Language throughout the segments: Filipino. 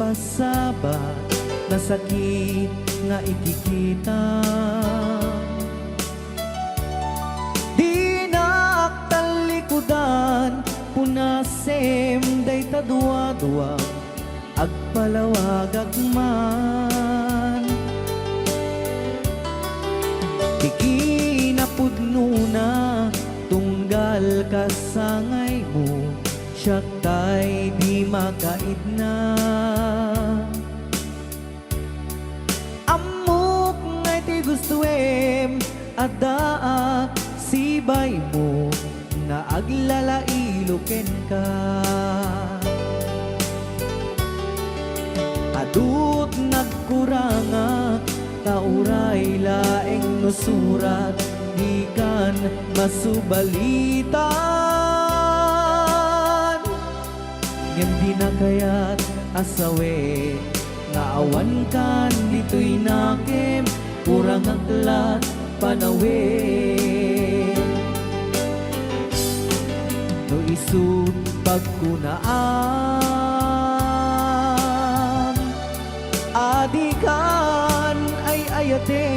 pasabat na sakit nga ikikita. Di naktalikudan punasem day tadua-dua agpalawag agman. Di kinapudno na tunggal kasangay mo, siya tay di makaidna. Amok ngay ti gustuem adaa sibay mo na aglalailuken ka. Adut nagkuranga tauray laeng nusurat di kan masubalitan. Ngem di na kaya't asawe nga awan kan dito'y nakem kurang aklat panawe. No isut pagkunaan adikan ay ayate.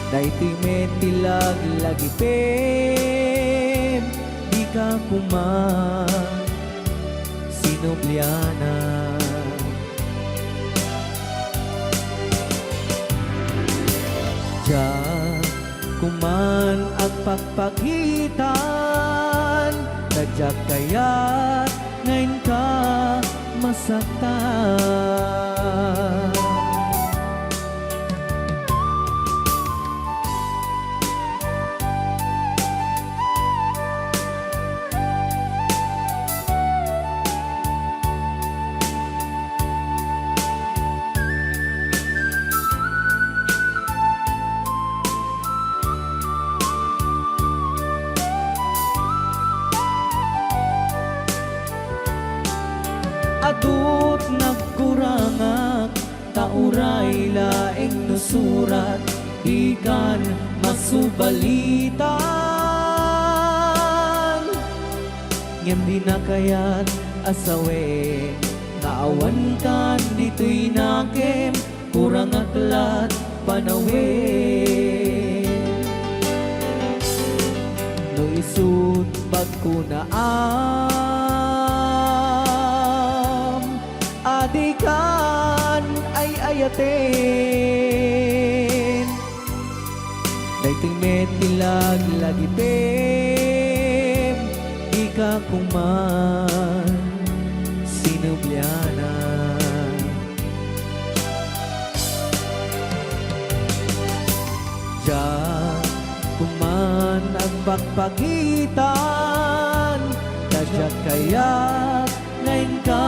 Daytoy metilag lagi pem di ka kuman sinubliana. Ja kuman ang pagpagitan kadyak kaya't ngayon ka masaktan. Adut nagkurangak tauray laeng nusurat ikan masubalitan. Ngem di na kaya't asawe naawan kan dito'y nakem kurang aklat panawe. No isut pagkunaan adikan ay ayaten. Daytoy metilag lagi pem di ka kuman sinubliana. Ja kuman ang pagpagitan kadyak kaya't ngayon ka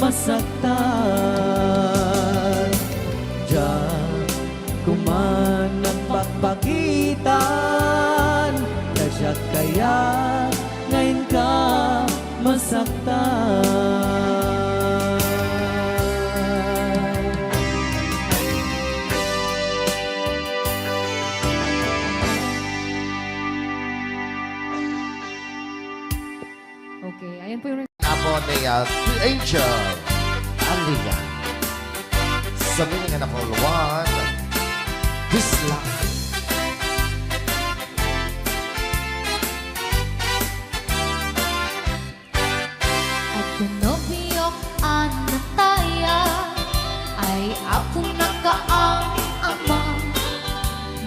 masaktan. Diyan kuman ang pagpagitan kadyak kaya ngayon ka masaktan. Okay, ayan po yung Ako ni Angel Alia. Sabi nga na followan, dislike. At pinobiyok anataya ay ako nakaang ama.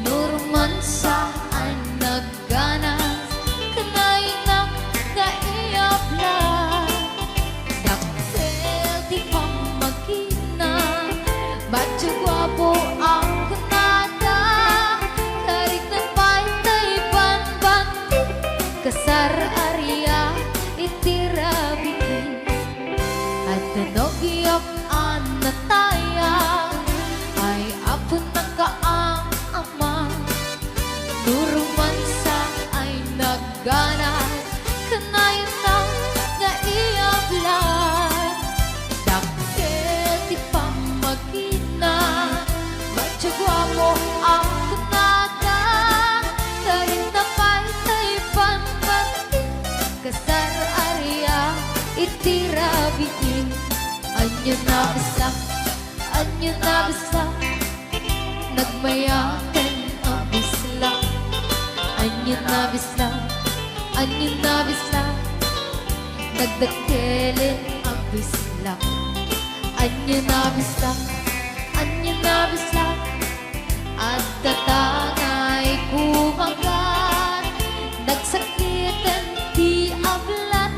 Nurman sa ay nagganas kanay nang naiyabla. Daksel di pamagina Bacho guwapo ang kunada. Karik na pantay panbanti kasar area itirabiti. At nanogiyok anataya ay ako nakaang ama. Turuman sa ay nagganas kanay nang naiyablan. Dakkel di pamagina Bacho guwapo ang kunada. Karin na pantay panbanti kasar area iti Anyo na bisla, anyo na bisla, nagmayakan ang bisla. Anyo na bisla, anyo na bisla, nagdakilin ang bisla. Anyo na bisla, anyo na bisla, at tatangay kumagat. Nagsakitan di ablat,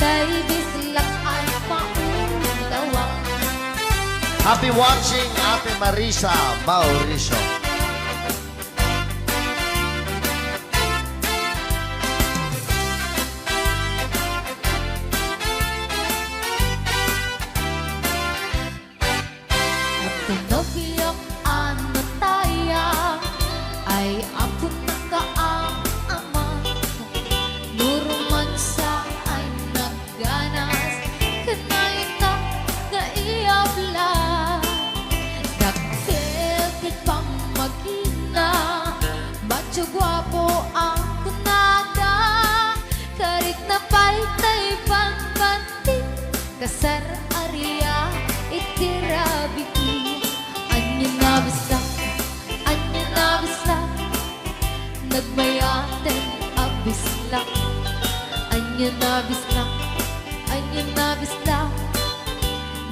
kay bislak ay paulawak. Happy watching, Ate Marisa Mauricio. At tinabiyak ano tayo, ay ako nakaama. Nuruman sa ay nagganas, kanay na naiyabla. Dakil kit pang magina, macho guwapo ang kunada. Karik na palitay pangbanti, kasar area itirabi. Anyo na bisla, anyo na bisla, nagmayaten ang bisla. Anyo na bisla, anyo na bisla,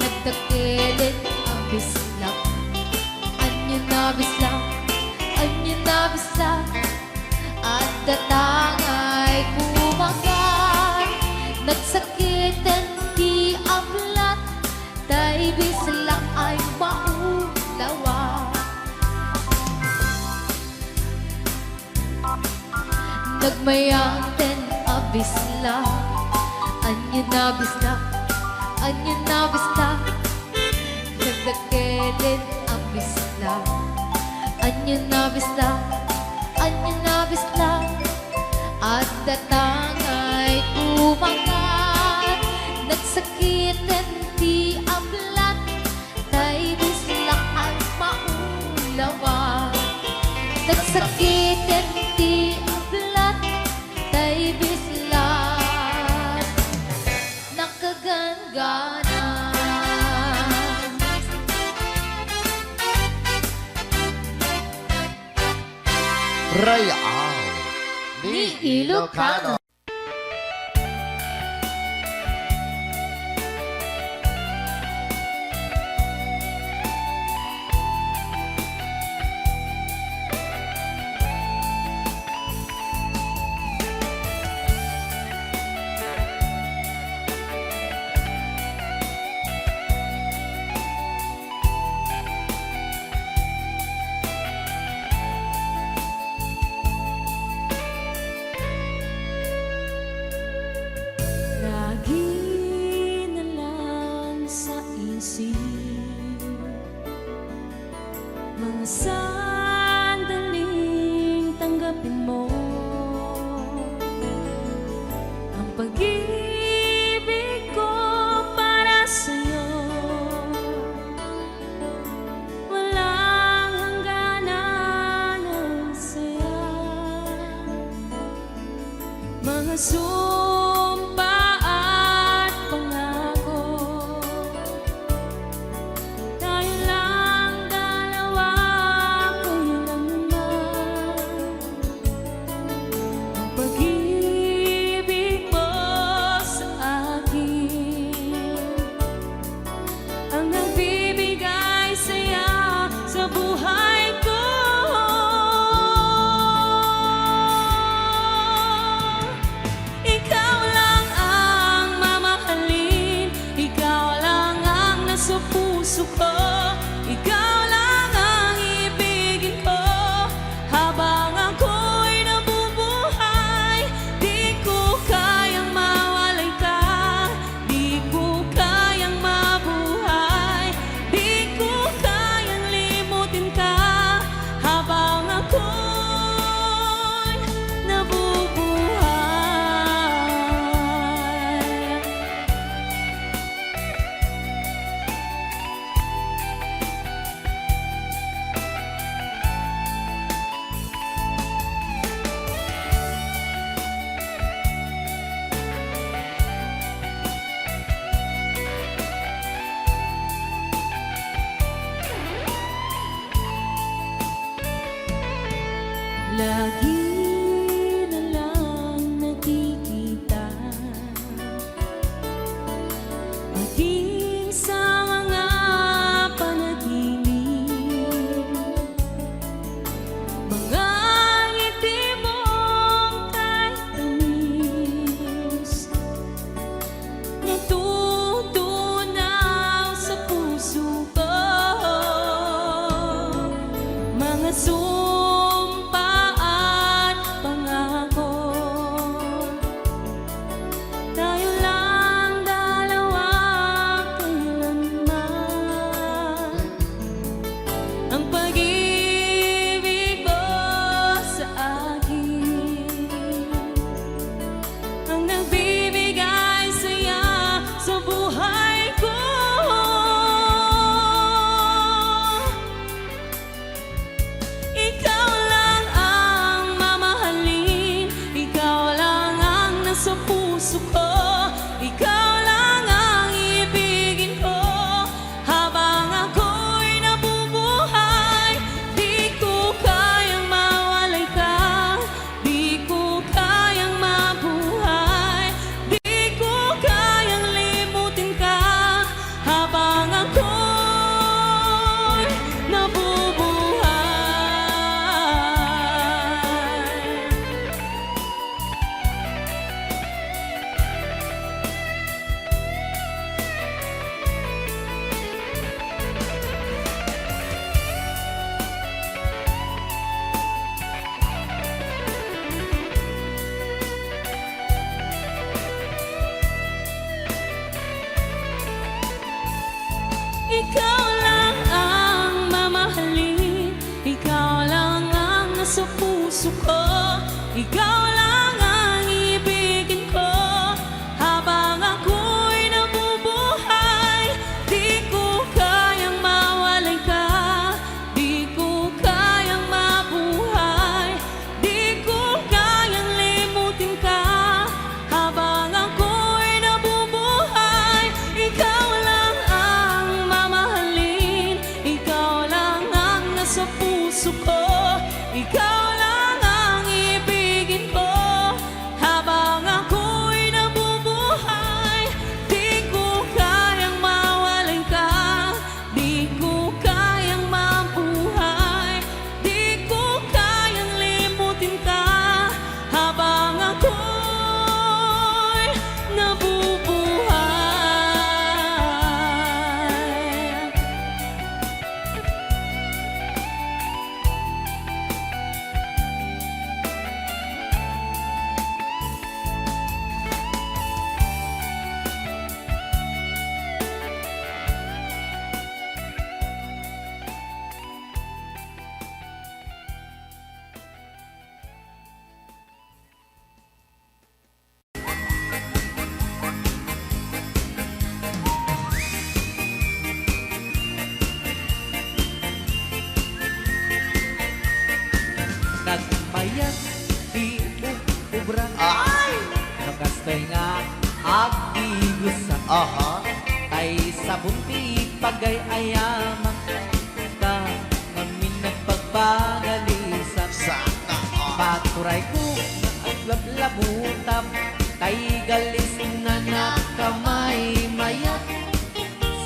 nagdakilin ang bisla. Anyo na bisla, anyo na bisla, at datangay kumagat. Nagsakitan di ablat, tay bisla ay maulawa. Nagmayaten ang bisla. Anyo na bisla, anyo na bisla, nagdakilin ang bisla. Anyo na bisla, anyo na bisla, at datangay kumagat. Nagsakitan di ablat, tay bisla ay maulawa. Nagsakitan di ablat, tay bisla nakagangana. Rayal Ni Ilocano. Lagi na lang sa isip mga sandaling tanggapin mo ang pag-ibig ko para sa'yo. Walang hangganan ng saya, mga sumpa at pangako. Tayo lang dalawa, kailan naman ang pag-ibig mo sa akin ang nagbibigay saya sa buhay ko. lagi na lang nakikita. Maging sa mga panaginip, mga ngiti mong kahit tamis, natutunaw sa puso ko. Mga sumpa at pangako, tayo lang dalawa kailanman. Ang pag-ibig mo sa akin ang nagbibigay saya sa buhay ko. Ikaw lang ang mamahalin, ikaw lang ang nasa puso ko, ikaw lang ang ibigin ko. Habang ako'y nabubuhay, di ko kayang mawalay ka, di ko kayang mabuhay, di ko kayang limutin ka. Habang ako'y nabubuhay. Ikaw lang ang mamahalin, ikaw lang ang nasa puso ko, ikaw lang ang ibigin ko. Habang ako'y nabubuhay, di ko kayang mawalay ka, di ko kayang mabuhay, di ko kayang limutin ka. Habang ako'y nabubuhay, ikaw lang ang mamahalin, ikaw lang ang nasa puso ko, ikaw lang ang ibigin ko. Habang ako'y nabubuhay, di ko kayang mawalay ka, di ko kayang mabuhay, di ko kayang limutin ka. Habang ako'y nabubuhay. Nagmayat di ubra Ay! nagastoy nga agigusa Aha. ay sabunti pagay ayaman ka ngamin nagpagpagalisan Sana all. paturay ko aglablabutab tay galis na nakamay mayat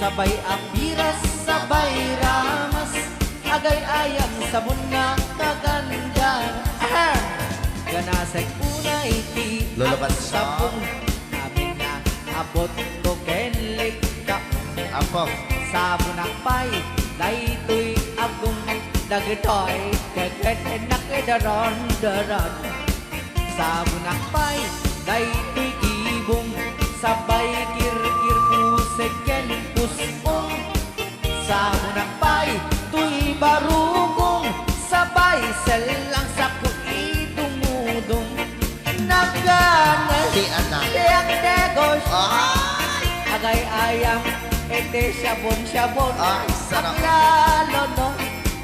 sabay apiras sabay ramas agay ayang sabon nga kaganda. Ganasay unay ti Lola ang Bansa. sabong amin na abot ko kenlik ka Apo. sabon ang pay daytoy agong dagitoy kaget nakadaron daron sabon ang pay daytoy ibong sabay kirkir pusek ken pusong sabon ang pay tuy barugong sabay selang sa kuidumudong nagana Di anak. Tiang negos Ay! agay ayang ete sabon-sabon Ay, sarap. ang lalo no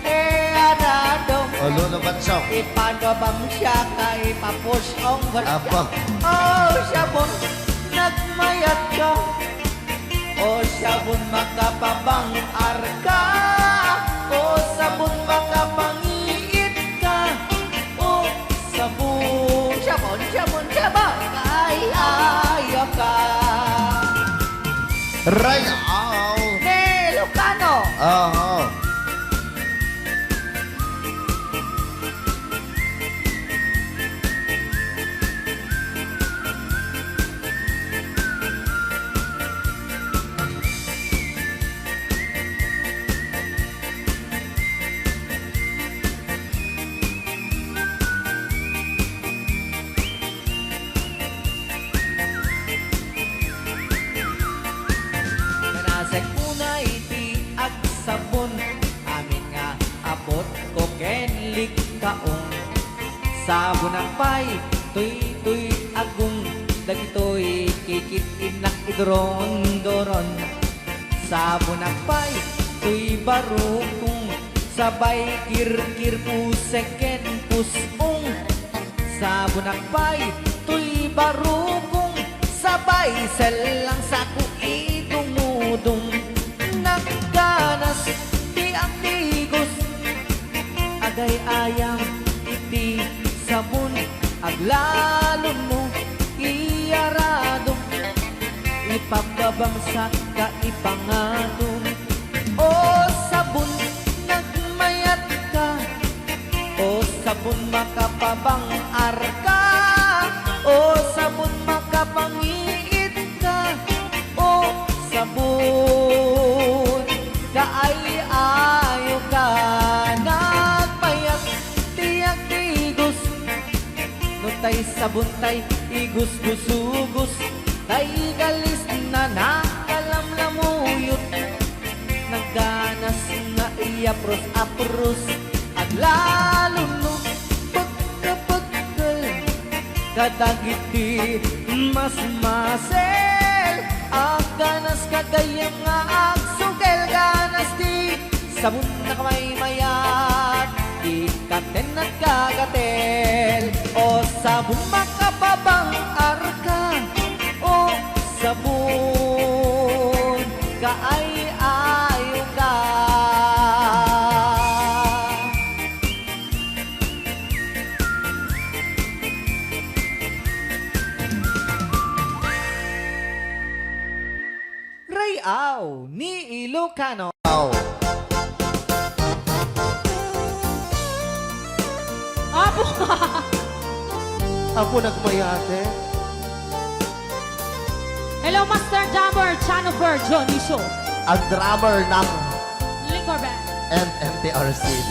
anadong O, Lolo Bansong. ipano bang siya kay papusyong Apo. oh sabon nagmayat ka o sabon makapabang arka o sabon makapangiit ka o Rayaw. Ni Lucano. Oo. Kanasek una iti ag sabon. Amin nga abot ko kenlik kaong. Sabon ang pay, tuy agong. Dagitoy kikit inak idron-doron. Sabon ang pay, tuy barukong. Sabay kirkir puseken pusong. Sabon ang pay, tuy barukong. Sabay selang saku idumudong. Nagganas ti ang tigos. Agay ayam iti sabon. Aglalo mo iyarado. Ipagabangsak ka ipangatong. O sabon nagmayat ka. O sabon makapabangar ka. O sabon makapangiit ka. O sabon kaay-ayo ka. Nagmayat tiyak tigos. No tay sabon tay igus-gusugos. Tay galis na nakalamlamuyot. Nagganas nga iapros-apros. At lalo no pagkapagkal. Kadagiti mas masel. Ang ganas kagayam nga agsugel. Ganas di sabon na kamay mayat. Ikaten at kagatel. O sabon makapabang arka. O sabon kaay-ayo ka. Rayaw ni Ilocano. Apo! Ako nagmayate. Hello, Master Jammer, Chanover, Johnny Show. Ang drummer ng Liquor Band. MMTRCD.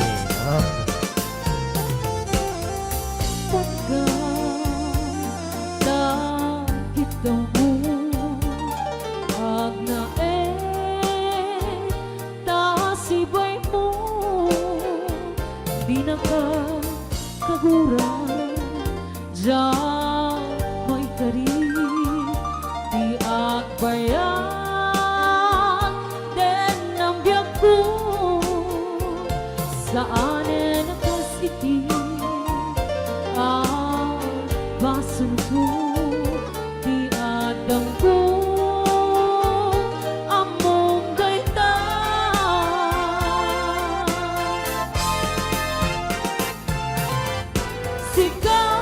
Diyan mo'y kari di agbayan den ang biyak ko saanin ang kasiti ang baso ko di adang ko among gaitan sigaw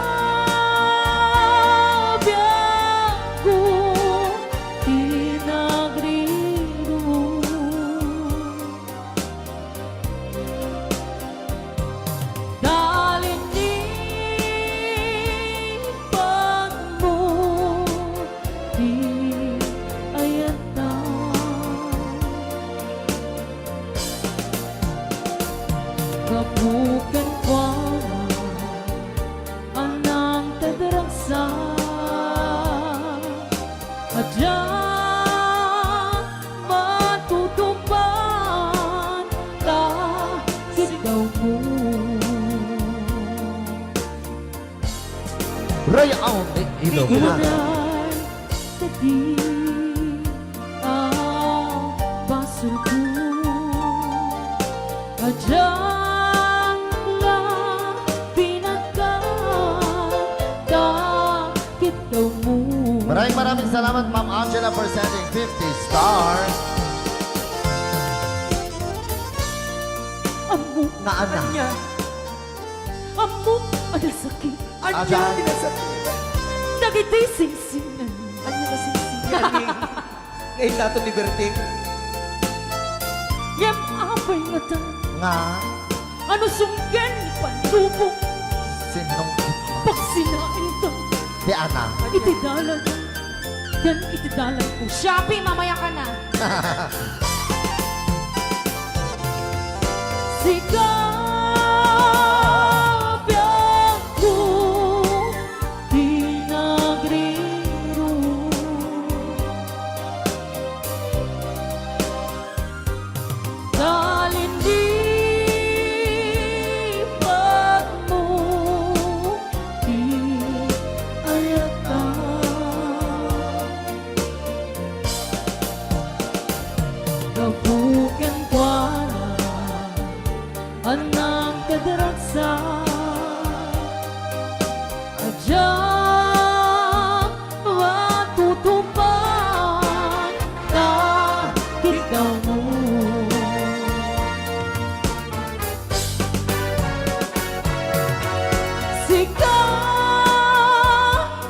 kabukan ko anang tadaragsa at diyan matutupan sigaw mo Rayaw ni Ilocano. Igunan tadi ang basol ko at diyan lang pinagkakit daw mo. Maraming salamat, Ma'am Angela, for sending 50 stars. Amok Na anak. Anya, amok ada sakit anya, Ajan. dinasakit. dagiti singsingan Anya na sisiyan. Ngayon nato ni Berting. Yep, apay nga ta. Nga, Ano sunggan ni Pandubong? sinong Pagsinain ta. di ana. Itidalan. Yan itidalan ko. Shopee, mamaya ka na. Sikapyan ko pinagriro. Talindipan mo di ayata. Kabukan kwa anang kadaraksa adyang matutupan kahit daw mo.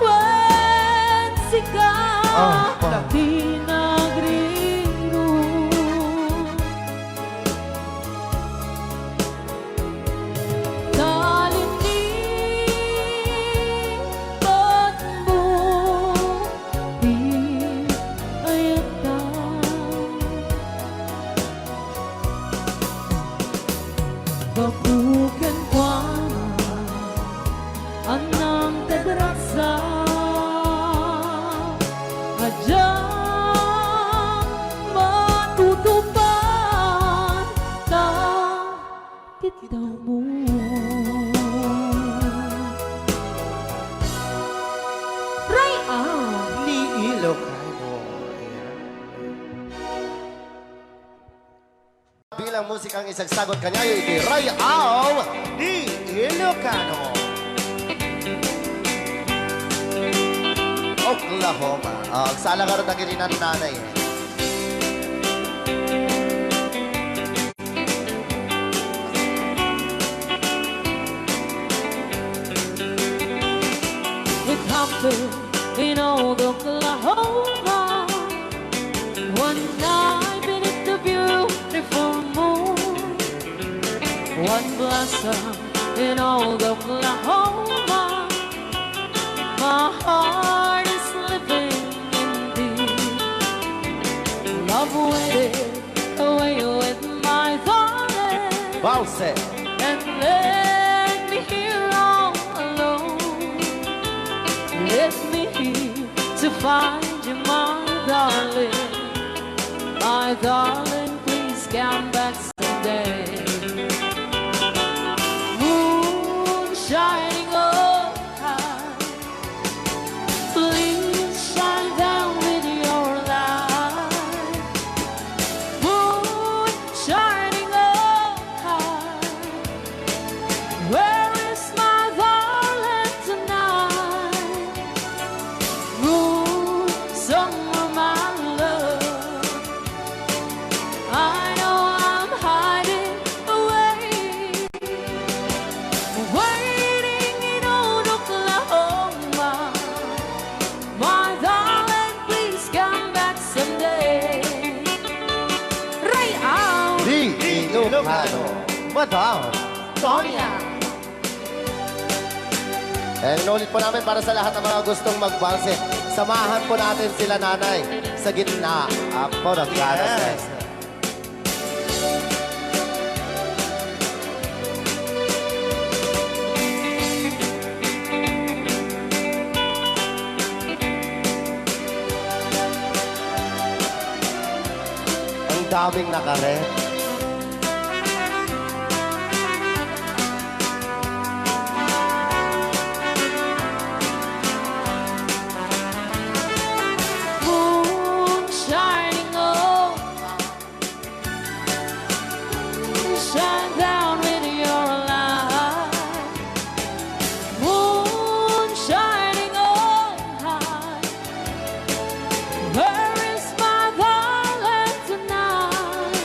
Sigawan, sigawan, pinagriro. Talindipan mo di ayata. Bakukan kwa anang kadaraksa adyang matutupan kahit daw mo. Right out! Ni Ilocano. Bilang musikang isang sagot kanyayo, iti Rayaw ni Ilocano. Oklahoma. Ang sala ka rin nagilinan nanay. It happened in old Oklahoma. One night beneath the beautiful moon. One blossom in old Oklahoma. My heart is living in deep love waited away with my darling. Balse. And let me here all alone. Let me here to find you, my darling. My darling, please come back someday. Moon shining up high, please shine down with your light. Moon shining up high, where is my darling tonight? Moon, summer, my love, I know I'm hiding away, waiting in old Oklahoma. My darling, please come back someday. Right out! Di Ilocano. Madam Sonia. Inulit po namin para sa lahat ng mga gustong magbalse. Samahan po natin sila nanay sa gitna. Ako nagkarases. Ang daming nakaret. Moon shining up, shine down with your light. Moon shining up high, where is my darling tonight?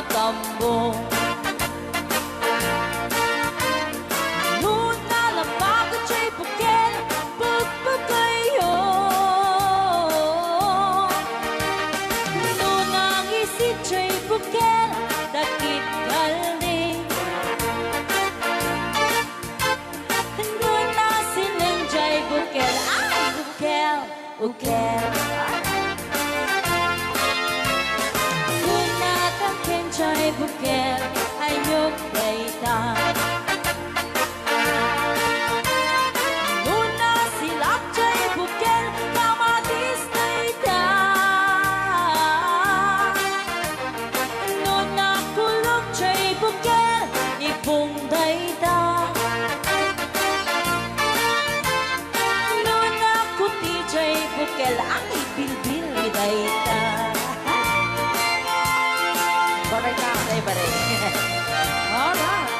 tambong Nuna lang bago siya'y bukel Pagpagayo Nunang isit siya'y bukel Dakit galing Nuna silang siya'y bukel Ay, bukel, bukel Chay bukel ayok dayta Nuna silak chay bukel kamatis dayta Nuna kulog chay bukel ipong dayta Nuna kuti chay bukel ang ibilbil dayta Baray na, baray. Alright.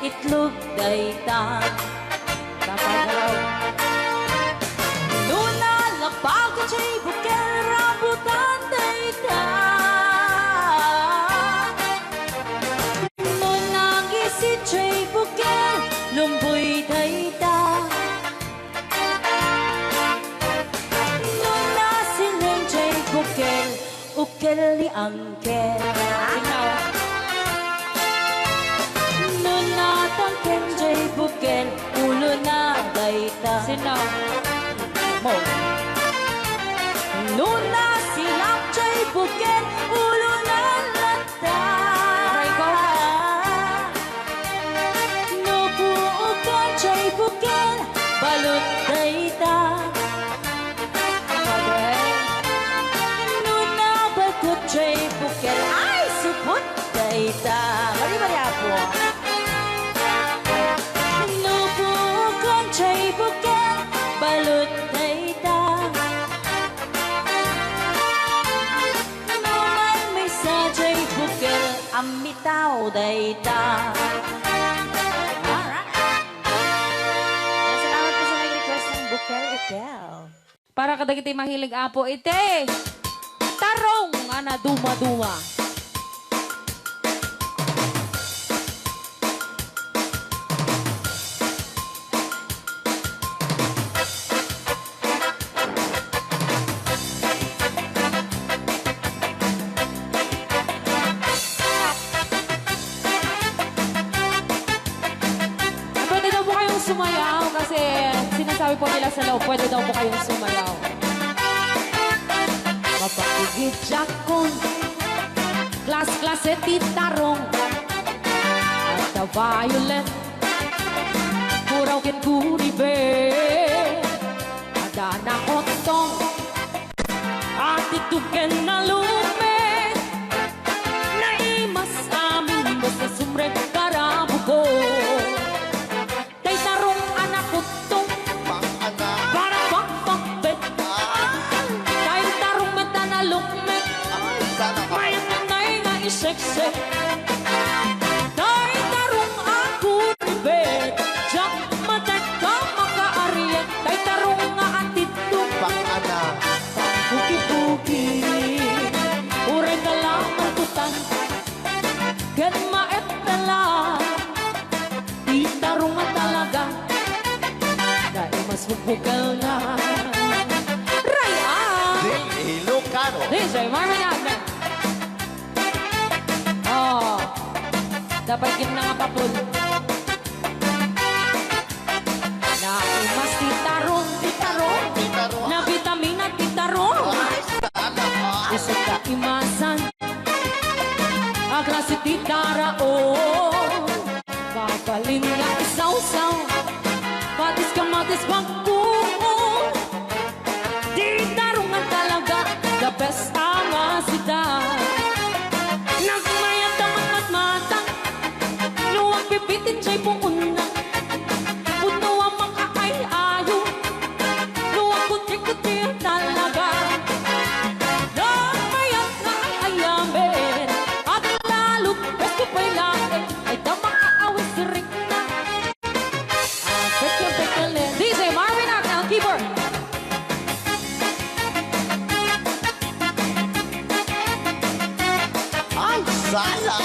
Itlog dayta Kapagalaw Nuna lapag chay bukel rambutan dayta Nuna gisit chay bukel lumboy dayta Nuna siling chay bukel ukel li angkel Kenjay bukel ulo na dayta Sinaw mo Luna silap jay bukel ulo na lata Nubuukan jay bukel balut dayta Luna bakut jay bukel ay suput dayta Mari-mari ako chay bukel balut dayta Naman may sa chay bukel amitaw dayta Alright Salamat po sa nag-request ng bukel. Para kadagiti mahilig apo ite. Tarong ana duma-duma. Sumayaw kasi sinasabi po nila sa loob, pwede daw po kayong sumayaw. Mapakigit jakon, klas-klase titarong, at the violet, puraw kin kuribe, ada na kontong, at ituken na lume, naimas amin basta sumre karabugo. Sexy Dahil tarong ako ribet Diyak matek ka makaariet Dahil tarong nga atito Pang-ana Pang-buki-buki Uray ka lang matutan Gan maet na lang Di tarong nga talaga Dahil mas bubukal na Raya Ilocano DJ Marvin Agnes dapat kita nga papul na imas titarong na vitamina titarong isang kaimasan agrasi titara papalin nga isaw-saw patis kamatis pagbuo titarong nga talaga the best ang asita bibitin siya'y puuna. Puno ang mga ay-ayo, luwang kuti-kuti talaga. Namayan na ay-ayamin, at lalo't besto pa'y lain, ay damang aawis rin na. Pekya-pekya-len. DJ Marvin at ang keyboard. Ay, sala!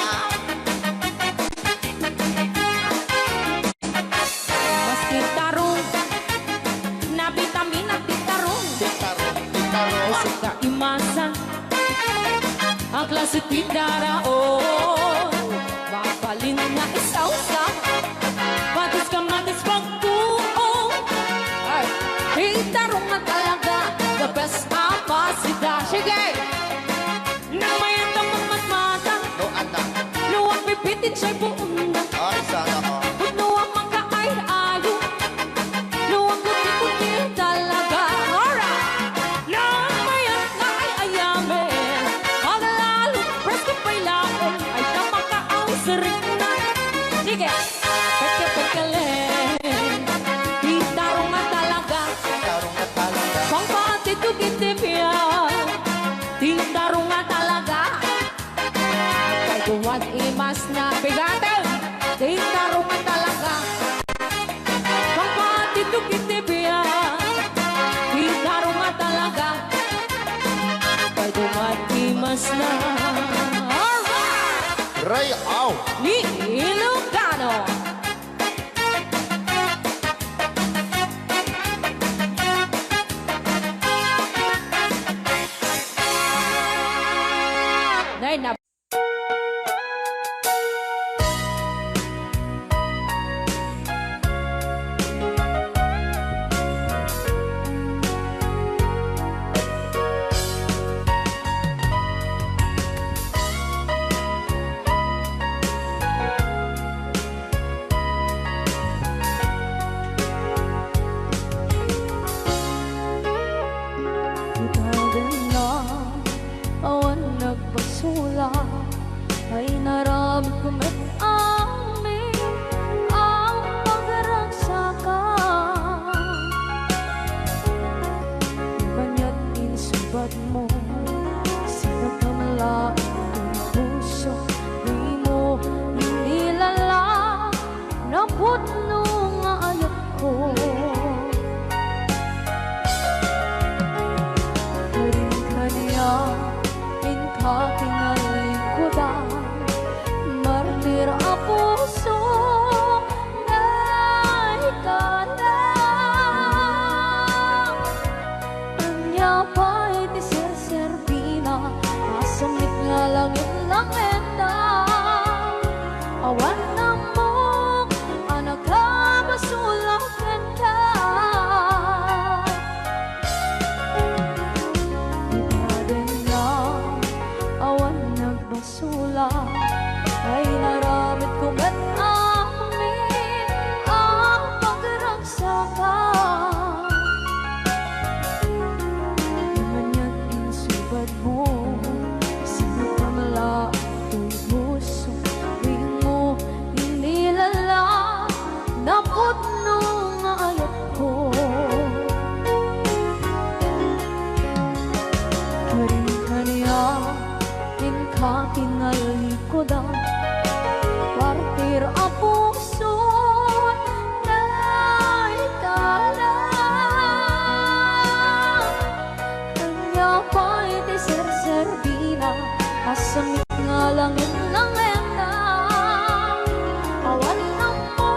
Maski tarong, na vitamina titarong. Titaro. Sa imasan, ang klase tindaraon. Mapalin na isaw-sa, patis ka matis pagtuong. Ay, titarong na talaga, the best apasida. Sige! Nang mayat ang magmatmata, No, anak. luwag pipitin siya'y buong na. Ay, sana ka. Puno ang mga ay-ayo, luwang kuti-kuti talaga. Alright! Nang mayat na ay-ayamin, ang lalo presko pa'y lain, ay tamakaawis rin na. Sige! Pekya-pekya-len, titarong na talaga, Tarong na talaga. pangpatitugitipya, titarong na talaga. Kay duwan imas na bigatin, titarong na talaga. Pangpatitugitipya, titarong na talaga. Kay duwan imas na. Alright! Ray, aw! Ni Ilocano. Nay na. Awan nagbasula ay naramit ko met amin ang pagragsakan. Banya't insubat mo sinagkamalain ang puso, di mo inilala na putno nga ayat ko. Kakinalikudan, martir ang puso na ikalang. Anya pa'y di ser-serbina, masamit nga langit lang enda. Awan na mo, anak ka masulang enda. Sula ay naramit ko at amin ang pagragsakan. Di man yan insubad mo, sinagkamala ito'y puso, di mo inilala na putno nga ayat ko. Karin-kaniya kakinalikodan, partir ang puso na ikalang. Kanya pa'y di ser-serbina, kasamit nga langit ng enda. Awan na mo,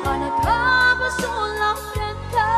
anak ka masulang enda.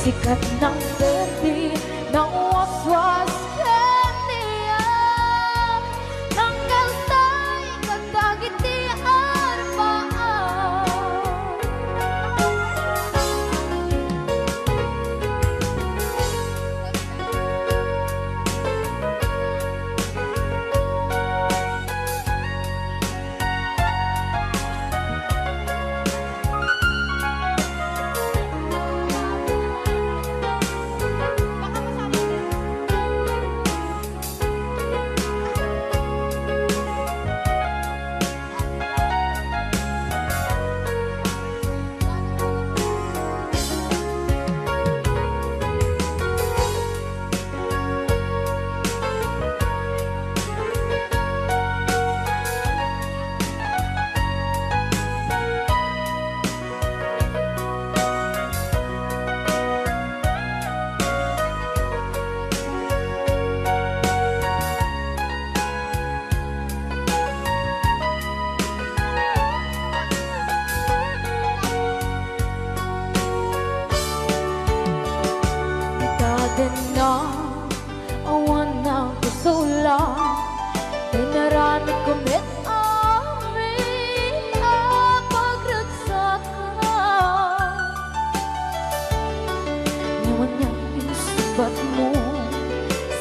Sikat ng berdi ng waswas kaniya ng kaltay kagdagitian paan. Na awan ng kusula Tinarami kumit amin ang pagragsakan. Ngayon niyang insubat mo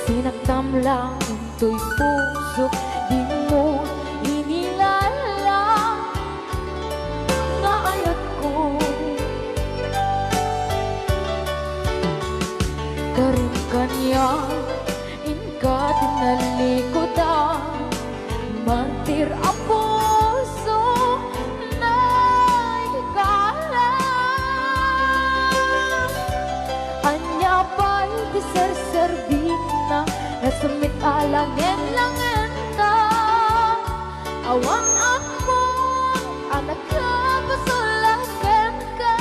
Sinagtam lang into'y puso Di mo inilala Nga ayat ko Karin kanya inka tinalikodan Mantir ang puso na ikalang Anya pa'y diserservina Nasumit alangin langin ta Awan akong anak ka pasulagan ka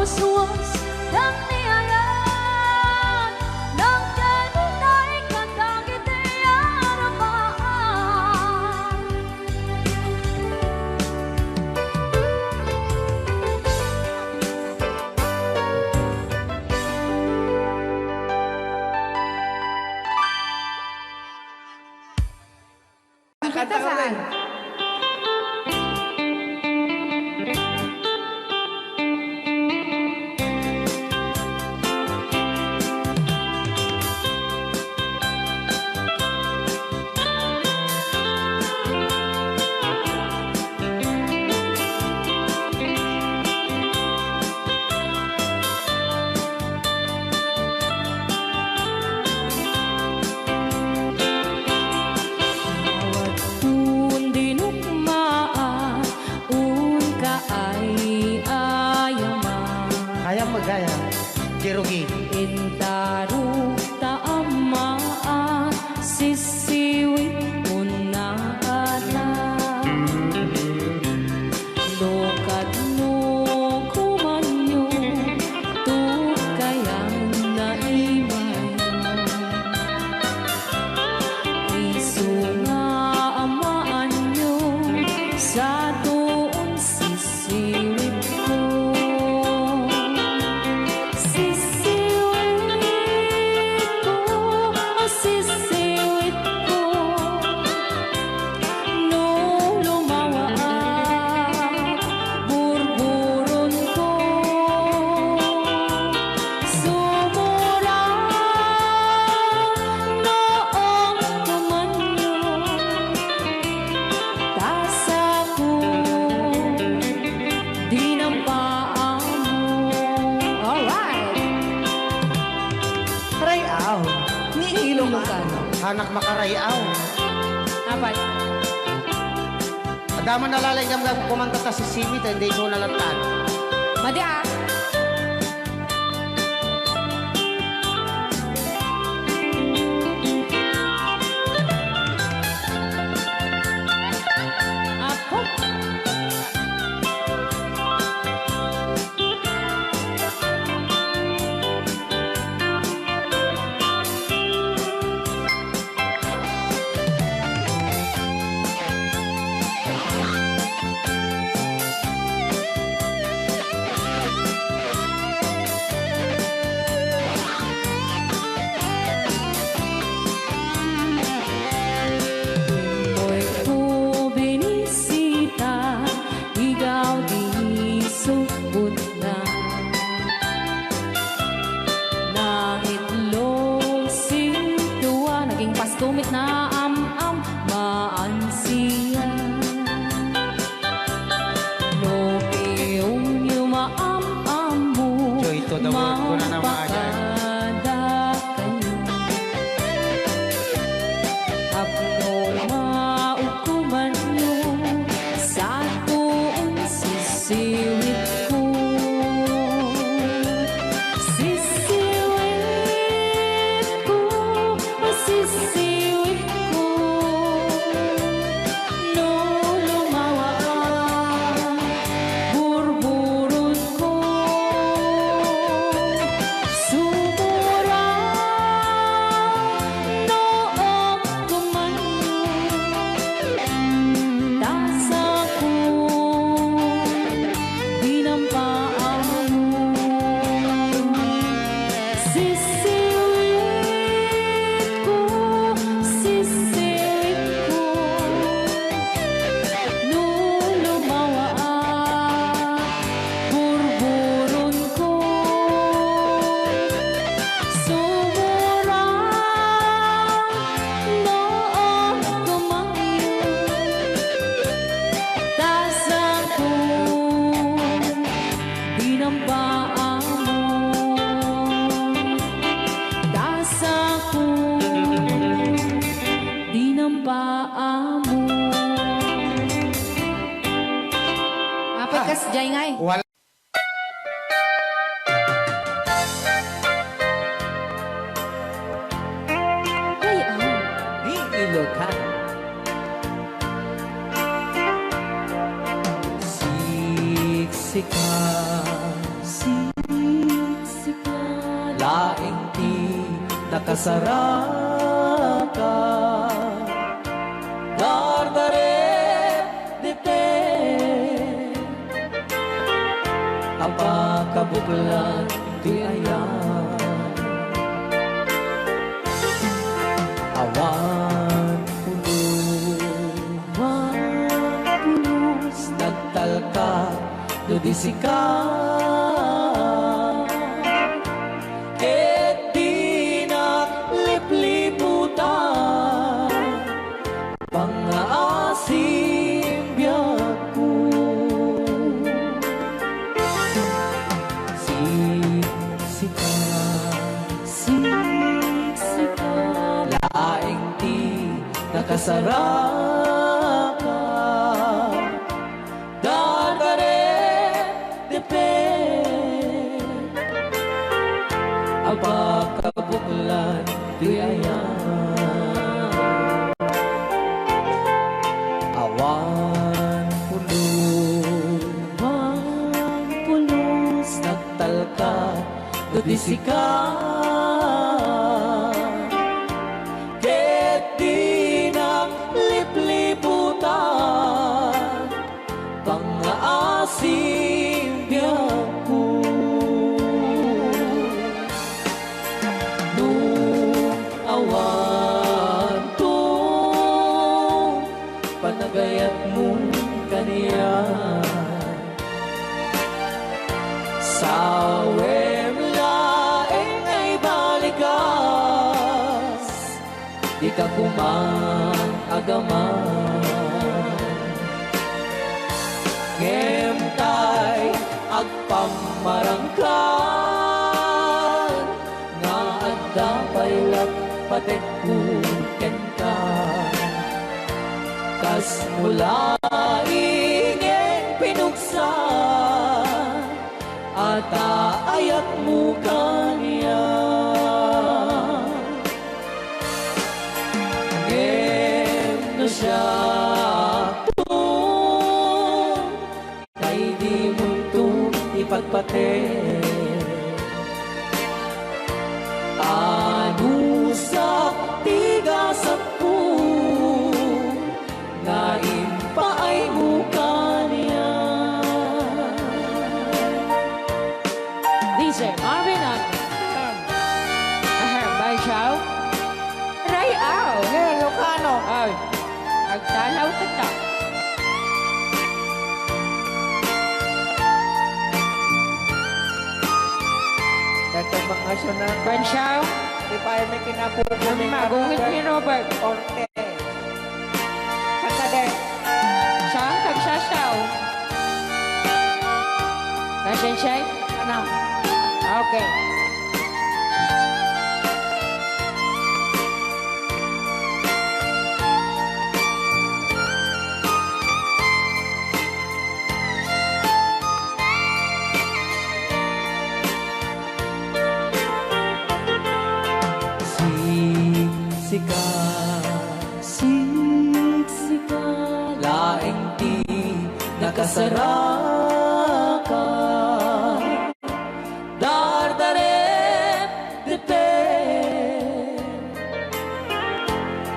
waswas dan niayan ng kanunay katang Kanta saan? Bawat puon dinugmaan, un kaay ayaman. Kaya magaya. Kirugi. Intaruk taamaan, sisiwit unana. Lokat no kumanyo, tukayan na imay. Isu nga amaan nyo, sa doon sisiwit ko. Sisiwit ko, oh sisiwit ko. No lumawaak, burburon ko. Sumurang noong tumanyo, tasa ko, dinampaan mo. Alright! Rayaw. Ni Ilocano. Hanak makarayaw. Apat. Adamo nalalay kang kumanta ta si Simi, hindi ko nalatan. Madi ah. Apo. Mo'y ko binisita, ikaw di sugod na. Naitlog sintuwa, naging pastumit na am-am, maansiya. No piyong yumaam-am mo, Joy to the world ko na naman. mapakada kayo. Apno maukuman nyo, sa tuon sisiwit ko. Sisiwit ko, oh sisiwit ko. No lumawaak, burburon ko. Sumurang noong tumanyo, tasa ko, dinampaan mo. Sisiwit ko, sisiwit ko. No lumawaak, burburon ko. Sumurang noong tumanyo, tasa ko, dinampaan mo. Tasa ko, dinampaan mo. Apat kas jay ngay. Wala. Ay, ah. Ni Ilocano. Siksikan, Siksikan, laing ti nakasaraka. Dardaret dite, apakabuklan ti ayan. Awan puno disikat ket di naglipliputan pangaasim biyaku siksikan laing di nakasaraka dadare depet abakabuklan di ayan awan pulos nagtalka dudisikan ket di naglipliputan pangaasim biyaku nung awan to panagayat mo kaniya sawem laeng ay balikas di ka kumang agaman ngemtay agpamarangkan nga adda paylak patekku ken ka kas mula ingen pinuksa ata ayat mo kaniya ngem no siya kay di mo ito ipagpate anusak tigasak ko nga impaay mo kaniya DJ Marvin at Bay Chow. Ray Ao. Hey, Lucano. Ay, nagtalaw ka ta. Dito mga na. Bay Chow, Di pa may kinapupo kami magungit ni Robert. Orte. Katade. Saan kagsasaw? Nasensay? Ano? Okay. siksikan laing di nakasaraka dardarep depet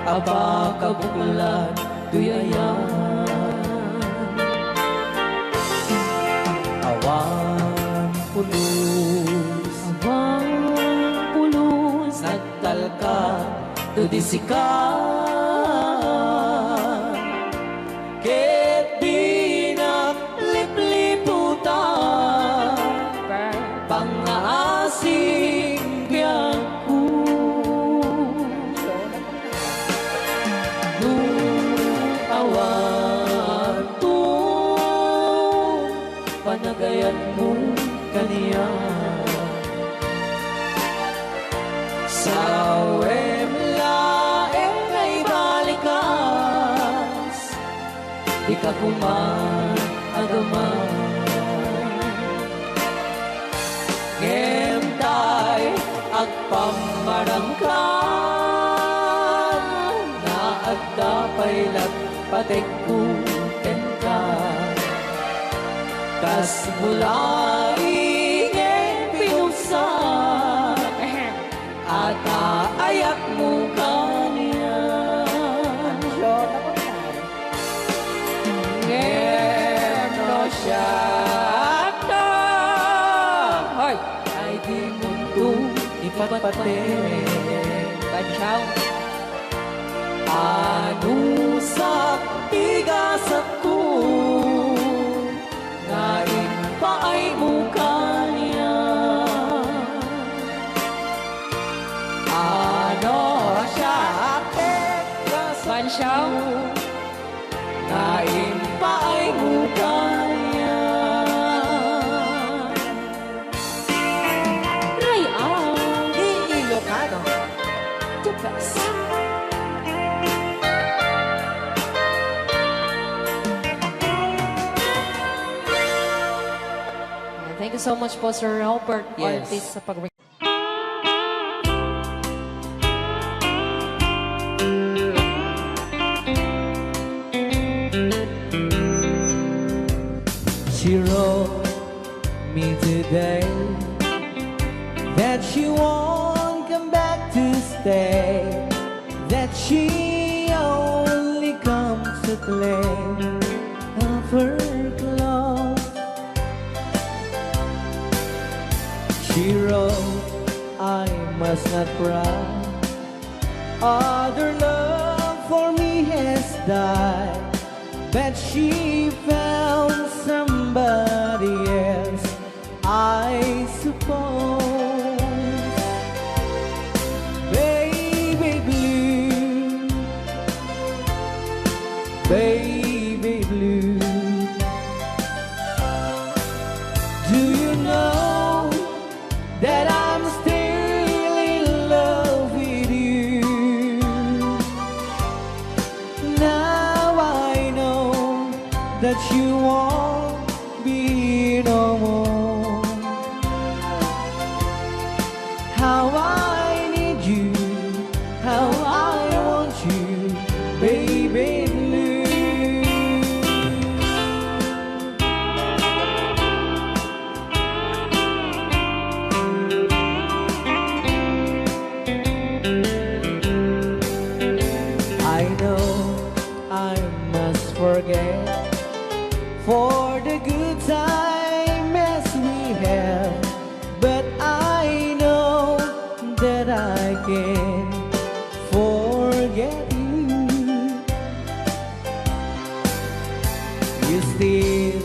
abakabukulan tuyayan awan pulos nagtalka tudisikan ket di naglipliputan pangaasing biyaku nung awan to panagayan mo kaniya sa di ka kumagaman ngemtay agpamarangkan na agdapay nagpatekku ken ka kas mula ingen pinusan ata ayak mo kaniya Syakta Hoy ay di mundo ipapate Bansyaw Anusak tigasak ko Ngayon pa ay mukha niya. Ano siya Bansyang naimpa ay mukha niya. Ray ang Ilocano. the best. Thank you so much po, Sir Robert Yes. Ortiz, sa pag She wrote me today that she won't come back to stay, that she only comes to claim of her clothes. She wrote, I must not cry, other love for me has died, but she found somebody else, I suppose. Baby blue, baby blue, do you know that I'm still in love with you? Now I know that you won't be no more. How I need you, how I want you, baby blue. I know I must forget for the good times we have, but I know that I can forget you. You're still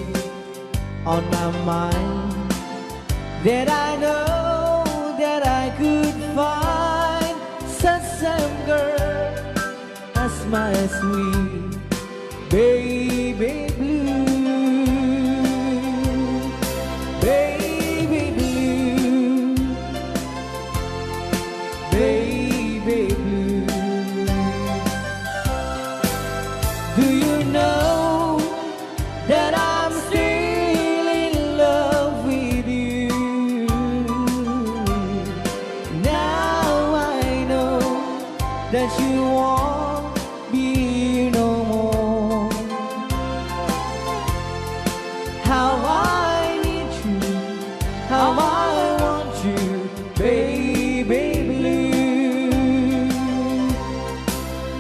on my mind, that I know that I could find such a girl as my sweet baby blue, baby blue, baby blue. Do you know that I'm still in love with you? Now I know that you won't be no more. How I need you, how I want you, baby blue,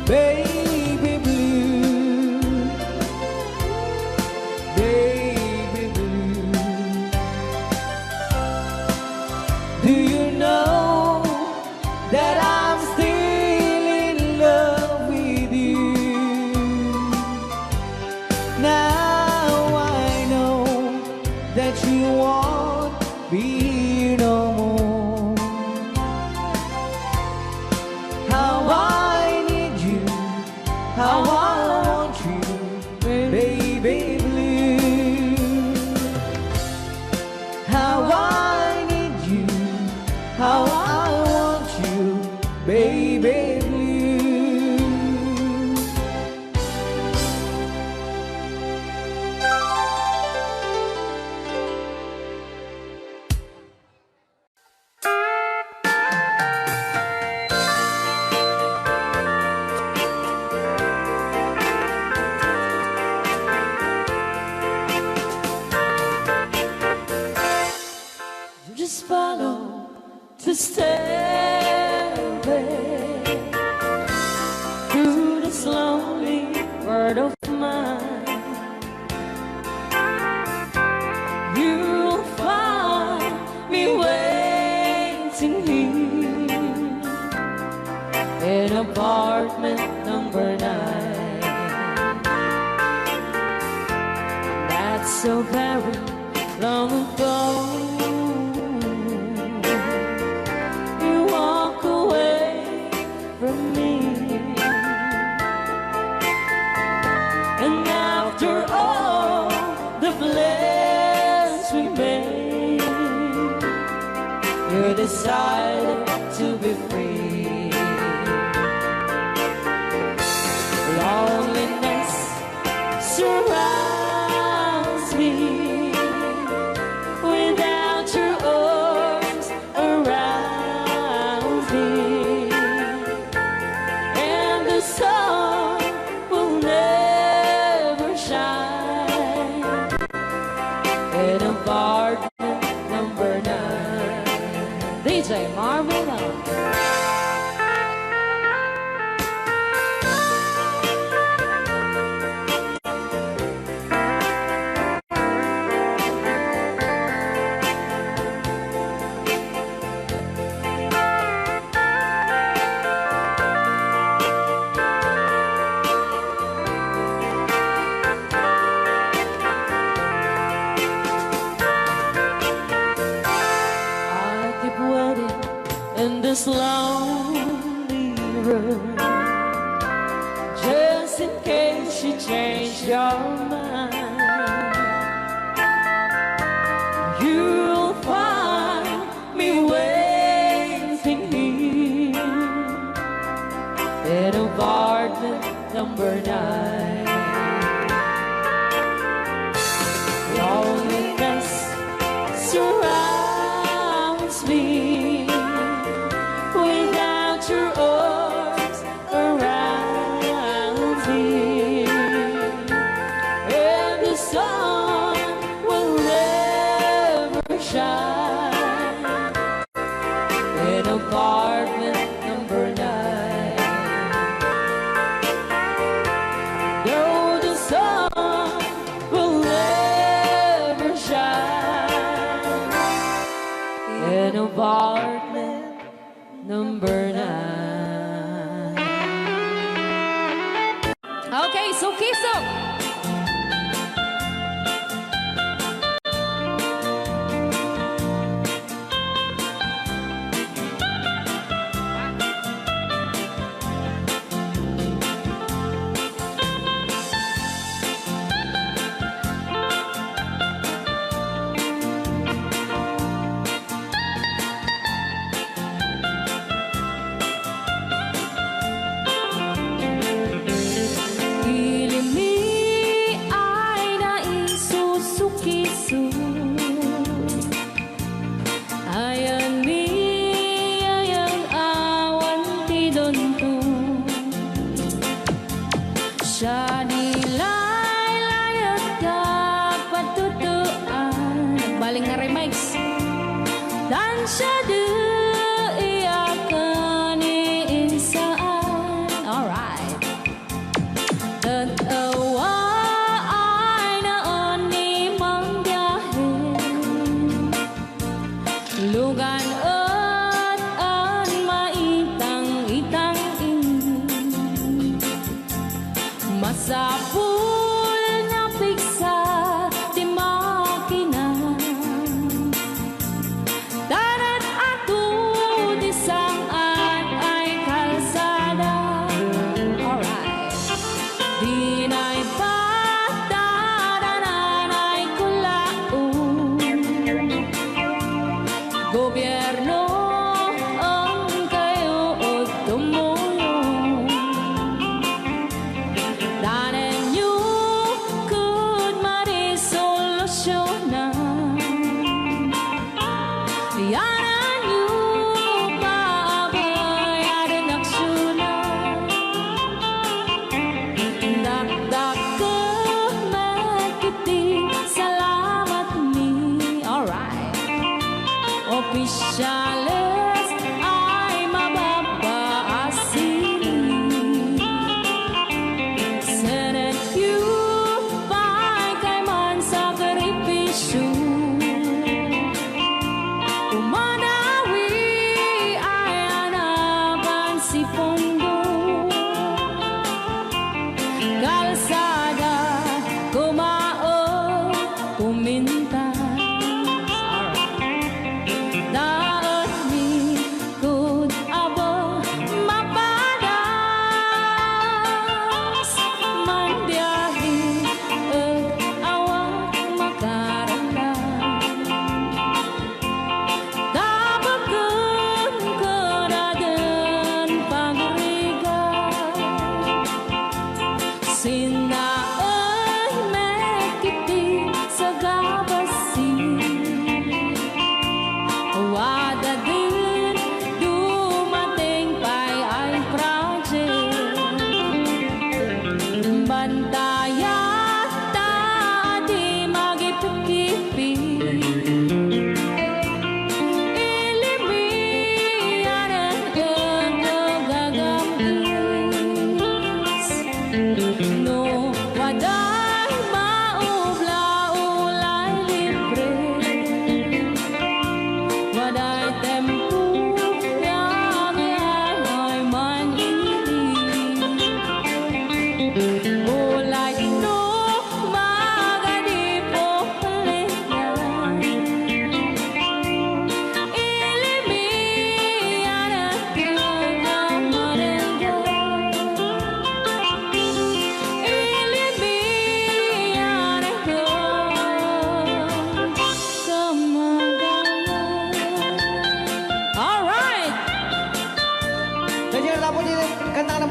baby blue, baby blue. Do you know that I'm still in love with you? Now I know that you won't be no more. How I need you, how I want you, baby blue. How I need you, how I want you, baby blue. just follow the stairway through this lonely world of mine. You'll find me waiting here in apartment number 9. That's so very long ago. You walk away from me, and after all the plans we made, you decided to be free. Loneliness surrounds me without your arms around me, and the sun will never shine in apartment number 9. DJ Marvin. In this lonely room, just in case you change your mind, you'll find me waiting here in apartment number 9. Loneliness surrounds me without your arms around me, and the sun will never shine in apartment number 9. No, the sun will never shine in apartment number 9. Okay, so Kiso.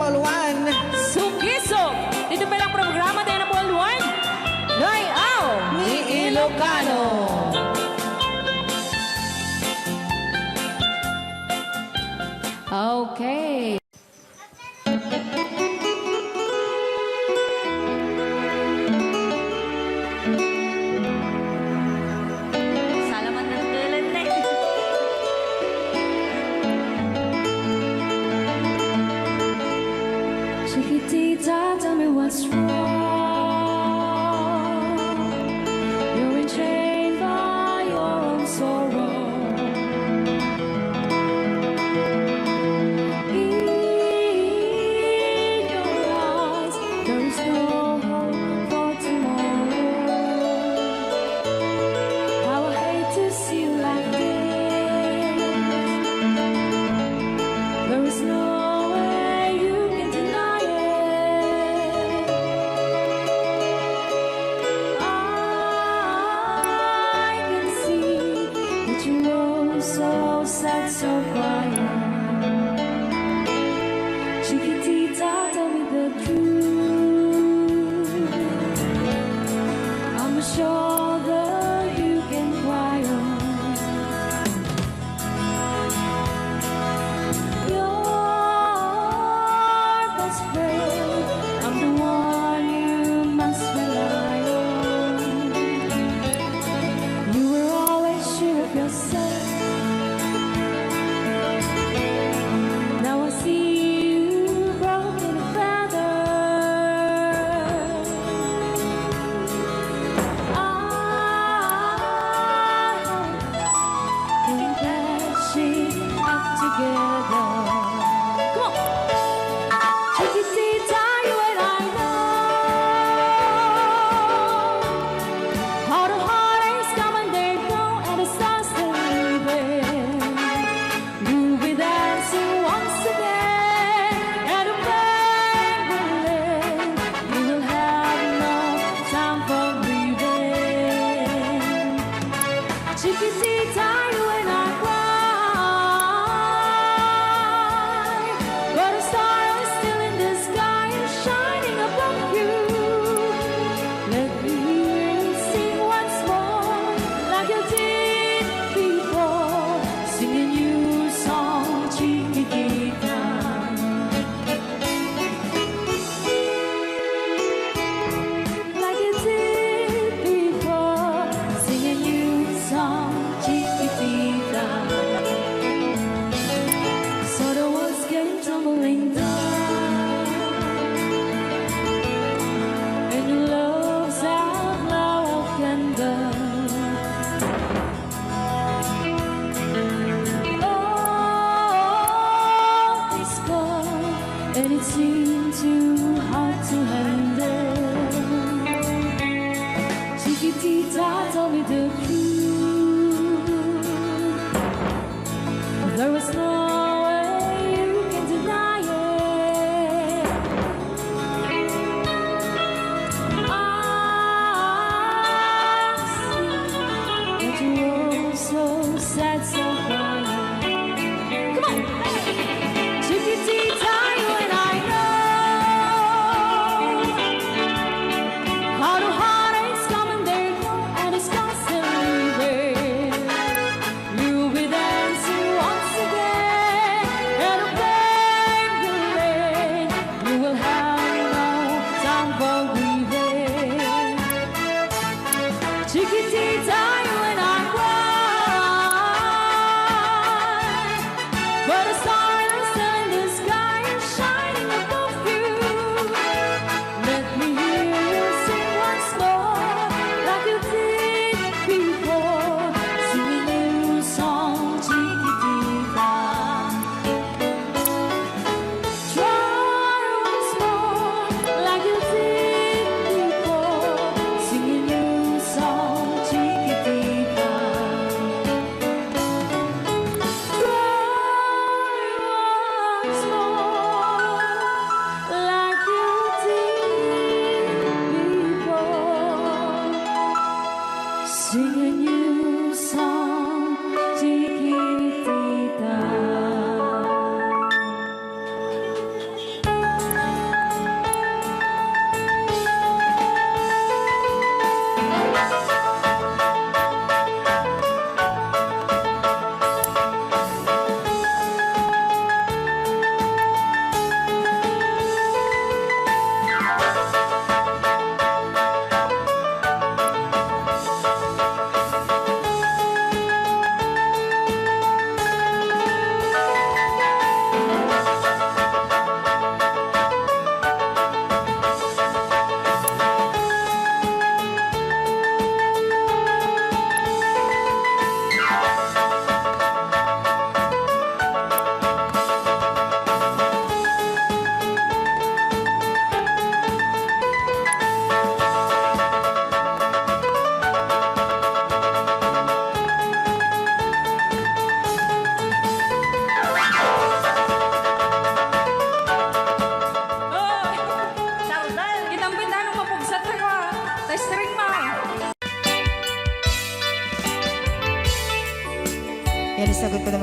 number one. Sugisog! Dito pa lang programa tayo number one. Ngayaw Ni Ilocano. Okay. Salamat ng tulan na. Chiquitita, tell me what's wrong. You're enchained by your own sorrow. In your eyes, there is no hope for tomorrow. How I hate to see you like this. There is no way you can deny it. I can see that you're so sad, so quiet. Chiquitita, tell me the truth. I'm a shoulder you can cry on. Your best friend, I'm the one you must rely on. You were always sure of yourself.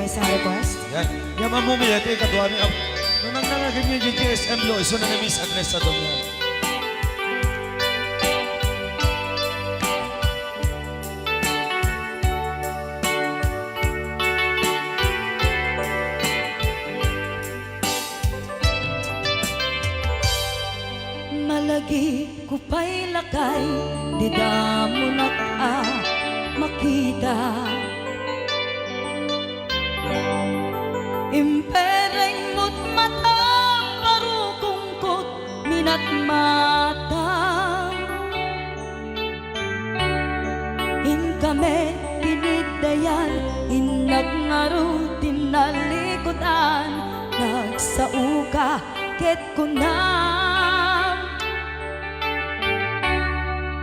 sa request. Yan. Yan ang mumiyate, kadwa ni Ab. Nung nangnangagin niyo yung GSM lo, iso na ni Miss Agnes sa doon. Malagi ko pa'y lakay, di mo na makita. Impereng mo't mata, parukungkot, minat mata. In kami, pinidayan, inag ngaro, tinalikutan, nagsauka, ket ko na.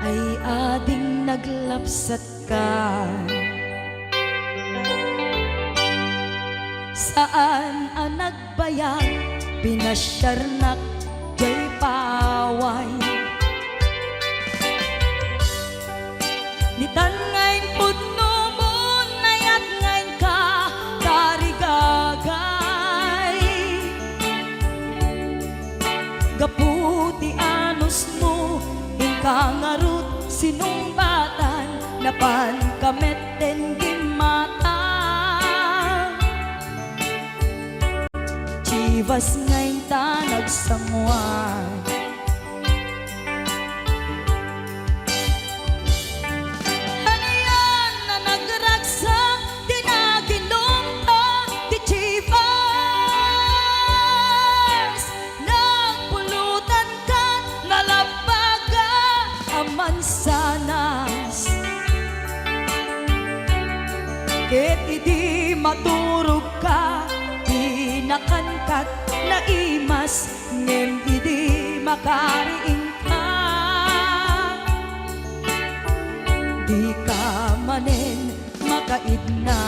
Ay ading naglapsat ka. Saan ang nagbayag, pinasyarnak, jay paway. Nitan ngayon pudno mo, nayat ngayon ka, tarigagay. Gaputi anos mo, kangarut sinumbatan napan kameten gimata. Chivas ngayon ta nagsamuan. Ano yan na nagragsak, di na ginumpa, di Chivas. Nagpulutan ka, nalabaga, mansanas. Ket idi maturog ka, pinakangkat na imas, ngem idi makariing ka. Di ka manen makaidna.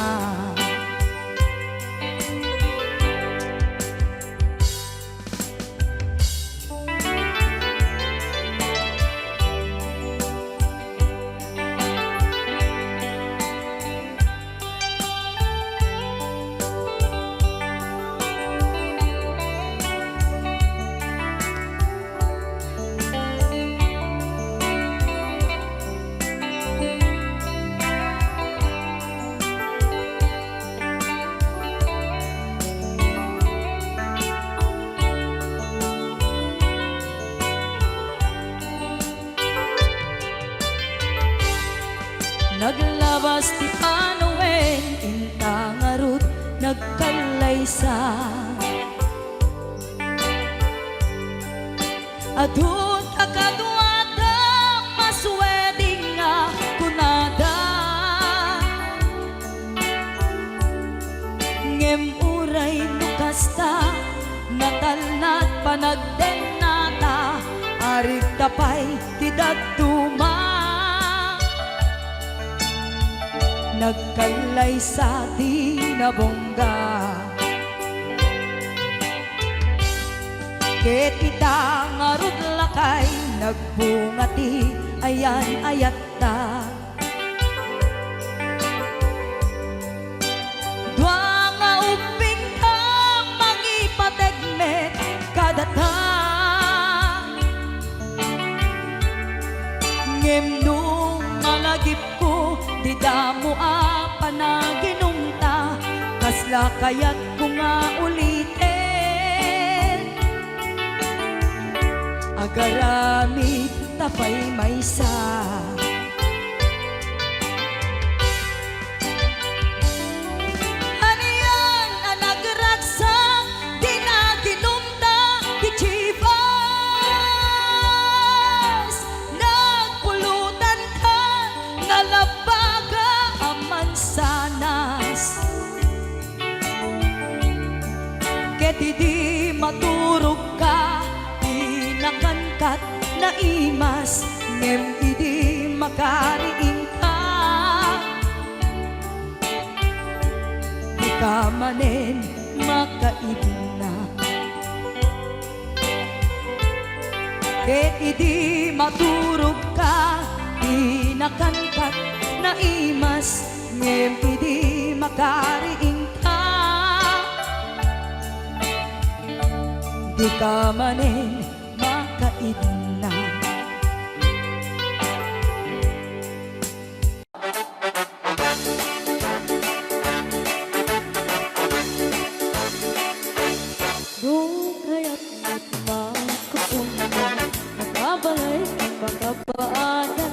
Naglabas ti Panoen, intangarut, nagkalaysa. Adun akadwada, masweding nga kunada. Ngem uray nukasta, natalnat panagdenata, arig tapay tidak tuma. Nagkalay sa tinabongga. Ket kita ngarud lakay, nagbungati ayan ayat ta. Dwa nga uping ka, mangipategmet kadata. Ngem nung malagip ko, di damo panaginungta, kasla kaya't ko nga ulitin. Agaramid tapay maysa. Ano yan ang nagragsak, di na ginumta, di Chivas. Nagpulutan ka, nalabaga ang mansanas. Ket di maturog ka, pinakangkat na imas, ngem idi makariing ka. Di ka manen makaidna. Ket idi maturog ka, pinakangkat na imas, ngem idi makariing ka. di ka manin makaidna. Doon kaya't magkapunta, nakabalay ang pagkapaada.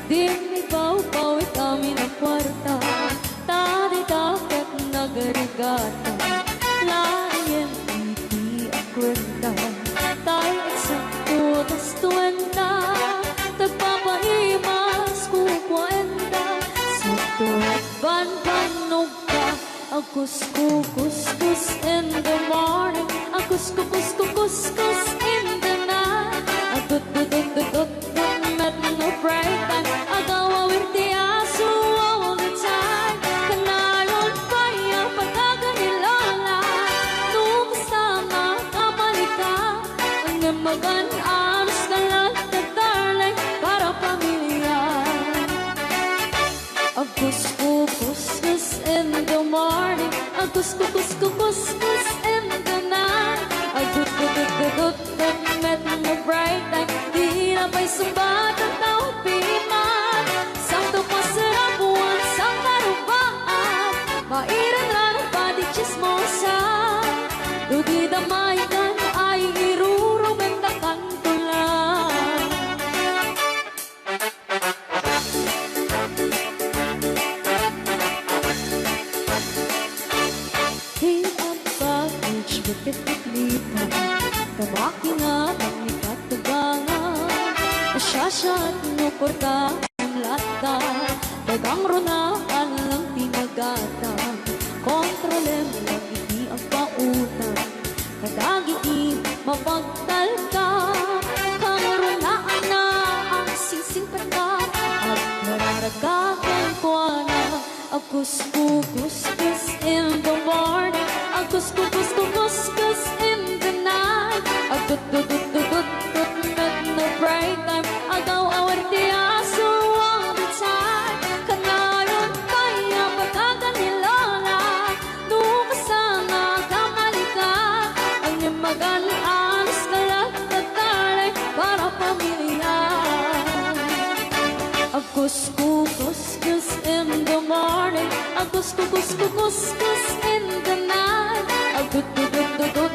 Di ikaw-pawit kami ng kwarta, tadi-takot nagarigata. Layan hindi ang kwenta, tayo eksakto tas 20. Tagpapahimas kukwenta, sakto ban-banog ka. Agus-kus-kus in the morning, agus-kus-kus in the night. Agut-gut-gut-gut-gut, met no break time. Agaw-awir di aso all the time. Kanayon pa yung pagkaganilala, nung kasama kamalika. Ang namagan anos ka lang na darling, para pamilya. Agus-kus in the morning, agus-kus in the night. Agut-gut-gut-gut, met no break time. Di na pa'y sumbat ang taupiman. Sakto pa sarap buwan sa karubaan. Mairan lang ang pati chismosa. Dugi damay kan ay irurumentakan ko lang. Di ang package magkakalipan, kamaki nga ang ikatagangan. Asyasya at nuporta ang lata, dagang runaan lang tinagata. Kontrolem lang hindi ang pautan, kadagi mapagtal ka. Kang runaan na ang sising pata, at nararagakan ko na. Agus-kus in the morning, agus-kus in the night. Agut-gut-gut-gut-gut, met no break time. Agaw-awar di aso all the time. Kanayon pa yung pagkaganilala, nung kasama kamalika. Ang imagan anos ka lang na darling, para pamilya. Agus-kus in the morning, agus-kus in the night. Agut-gut-gut-gut-gut,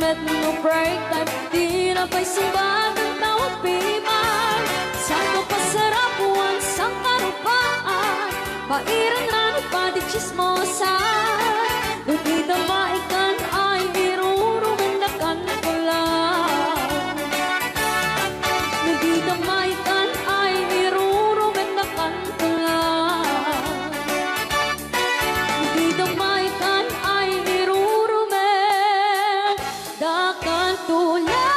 met no break time. Di na pa'y sumbat ang tawag piman. Sakto pa sarap buwan sa karupaan. Pairan na nagpadi chismosa. Dugi damaikan ay irurumendakan ko lang. Dugi damaikan ay irurumendakan ko lang. Dugi damaikan ay irurumendakan ko lang.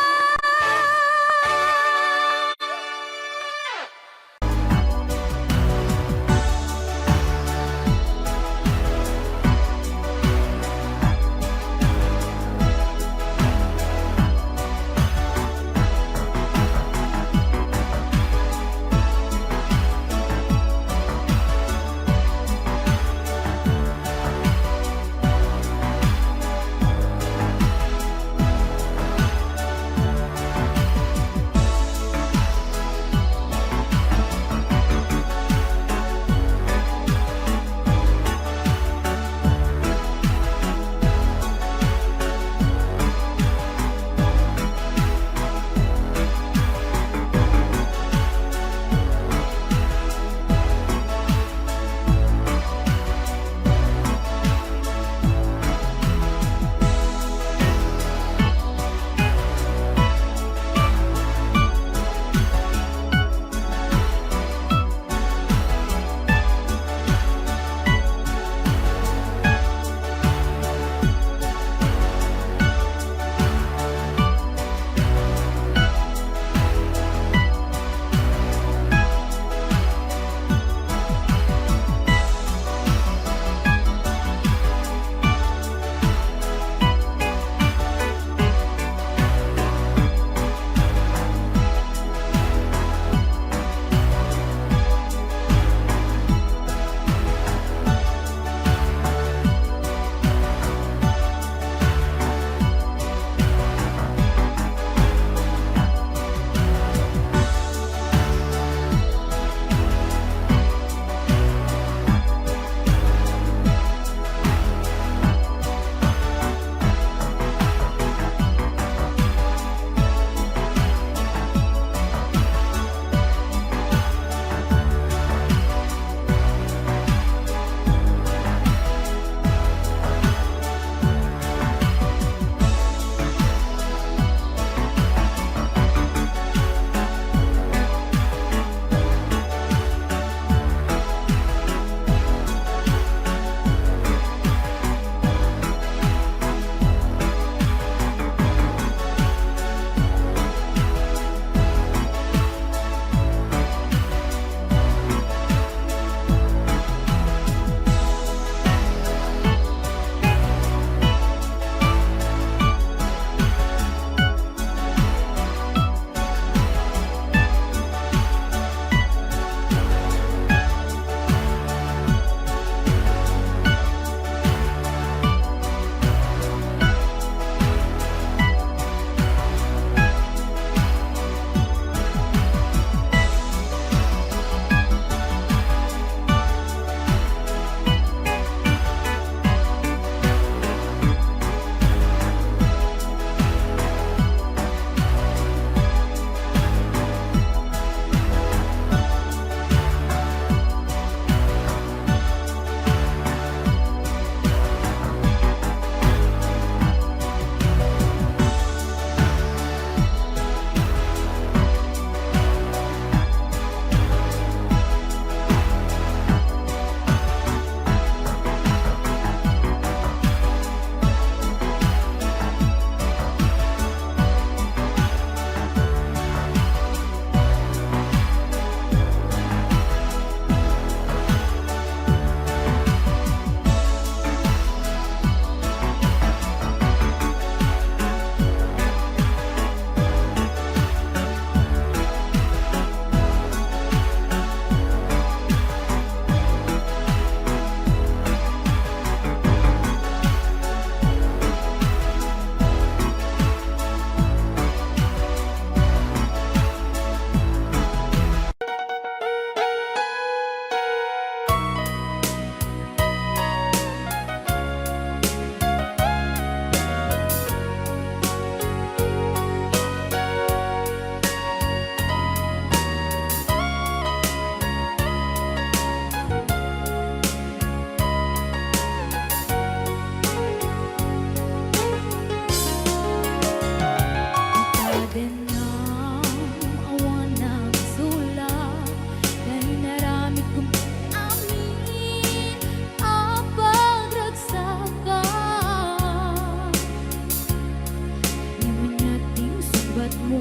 sugat mo,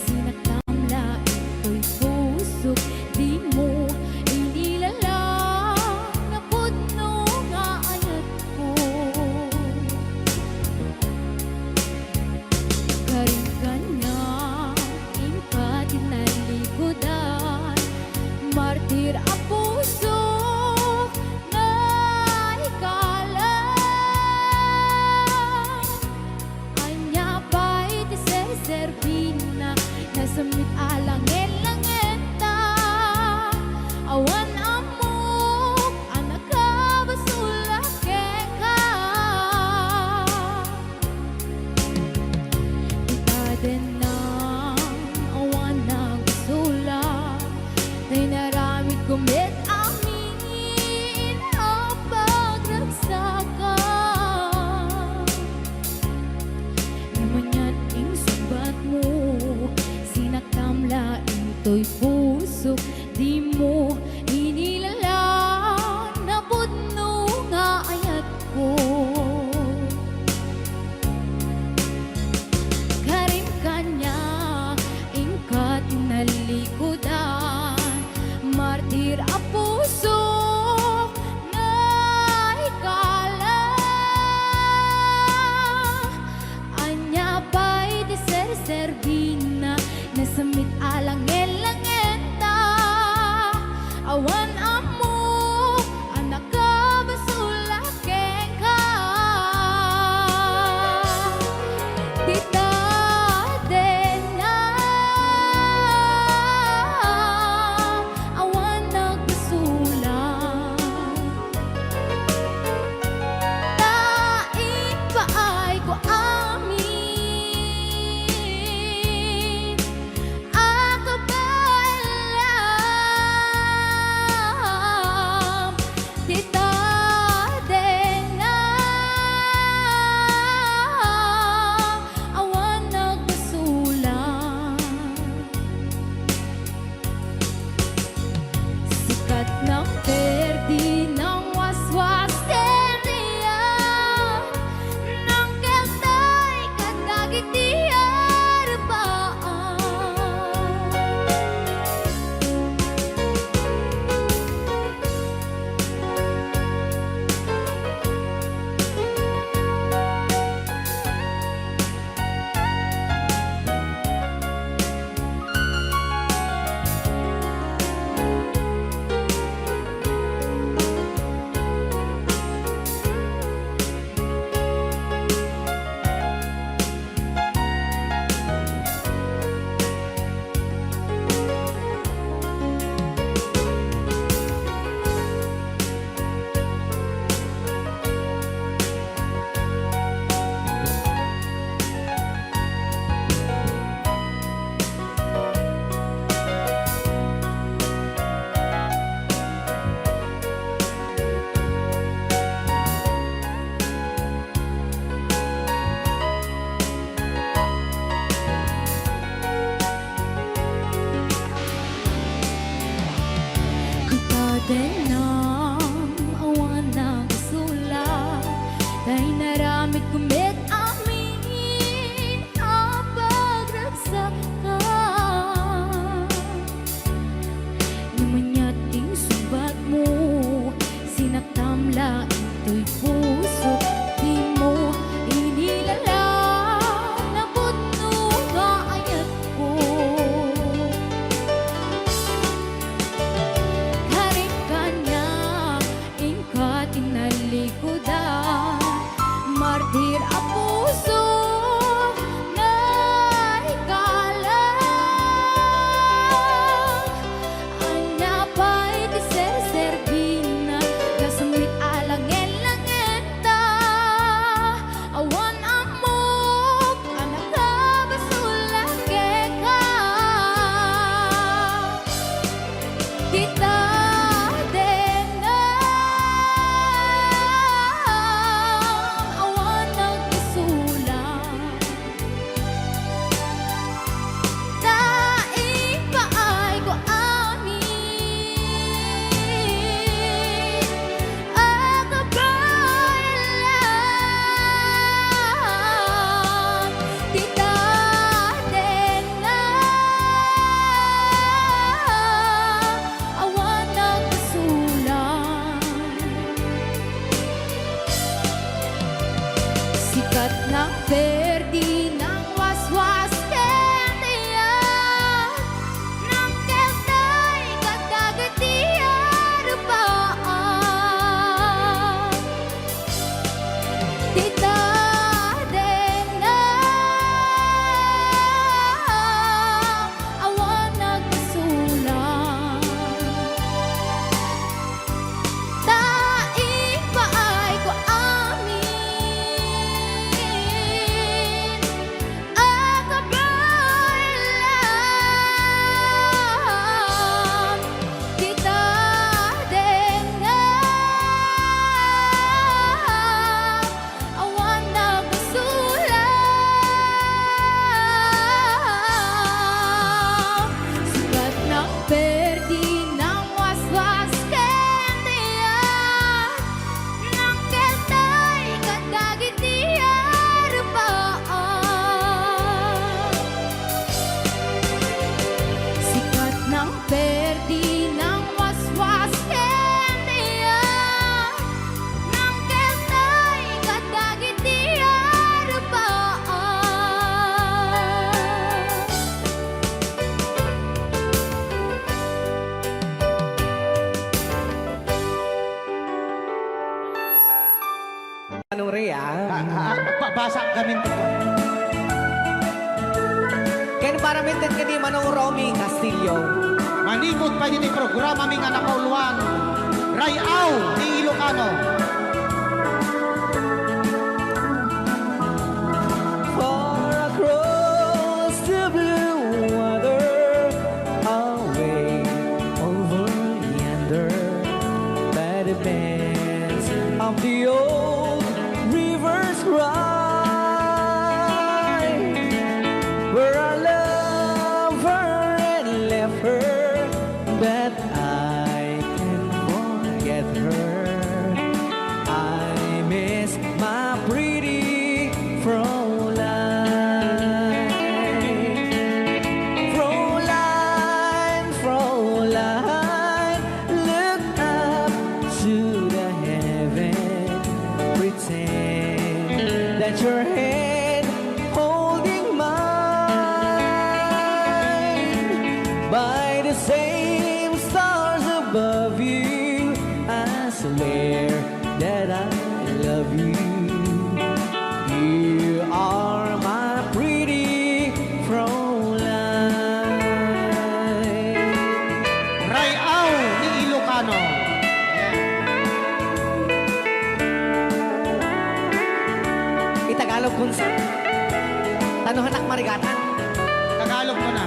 sinaktamla ito'y puso, di mo inilalang na pudno nga ayat ko. Karing kanya, ingkat inalikodan, martir ang puso na ikalang. Anya ba'y tiserservina, nasamit alangin-langenta, awan amok, anak ka basulake ka. Itaden ng awan ng basula, tay naramit kumit amin ang pagragsakan. Namanyan ing sugat mo, sinaktamla ito'y puso, di mo inilalang na pudno nga ayat ko. Karim kanya, ingkat inalikodan, martir ang puso na ikalang. Anya ba'y tiserservina, nasamit alangin-langenta, awan amok, anak ka basulake ka. Tita Dena, awan nagbasulan, tain pa ay ko amin, ako ba alam, Tita Dena, awan nagbasulan. Sikat ng perdi ng waswas teriya, ng keltay kadagit di arbaan. Kutaden ng awan ng basula, tay naramit kumit amin ang pagragsakan. Namanyating sugat mo, sinaktamla ito'y puso, di mo inilalang na pudno nga ayat ko. Karing kanya, ingkat inalikodan, martir ang puso na ikalang. Anya ba'y tiserservina, nasamit alangin-langenta, awan amok, anak ka basulake ka. Tita Dena, awan nagbasulan, Sikat ng perdi ng waswas kendiya ng keltay kadagatiya rupaan Tita dena awan nagsulang Daing paay ko amin Akabalan Kita din na Awan nagsulang Sikat ng perdi ng waswas kendiyan ng keltay kadagitiya rupaan Sikat ng perdi ng waswas kendiyan ng keltay kadagitiya rupaan Anong Rhea? Basa kami. Ken paramitin ka di Manong Romy Castillo. Manimot pa din programa ming anak kauluan. Rayaw ni Ilocano. Far across the blue water, away over yonder, by the banks of the old rivers ride, where I love her and left her, but I can't forget her. I miss my pretty Fräulein. Fräulein, Fräulein, look up to the heaven, pretend that your hand holding mine. By the same stars above you, I swear that I love you. You are my pretty Fräulein. Rayaw ni Ilocano. Itagalog kunsa. Tanuhanak marigatan. Tagalog mo na.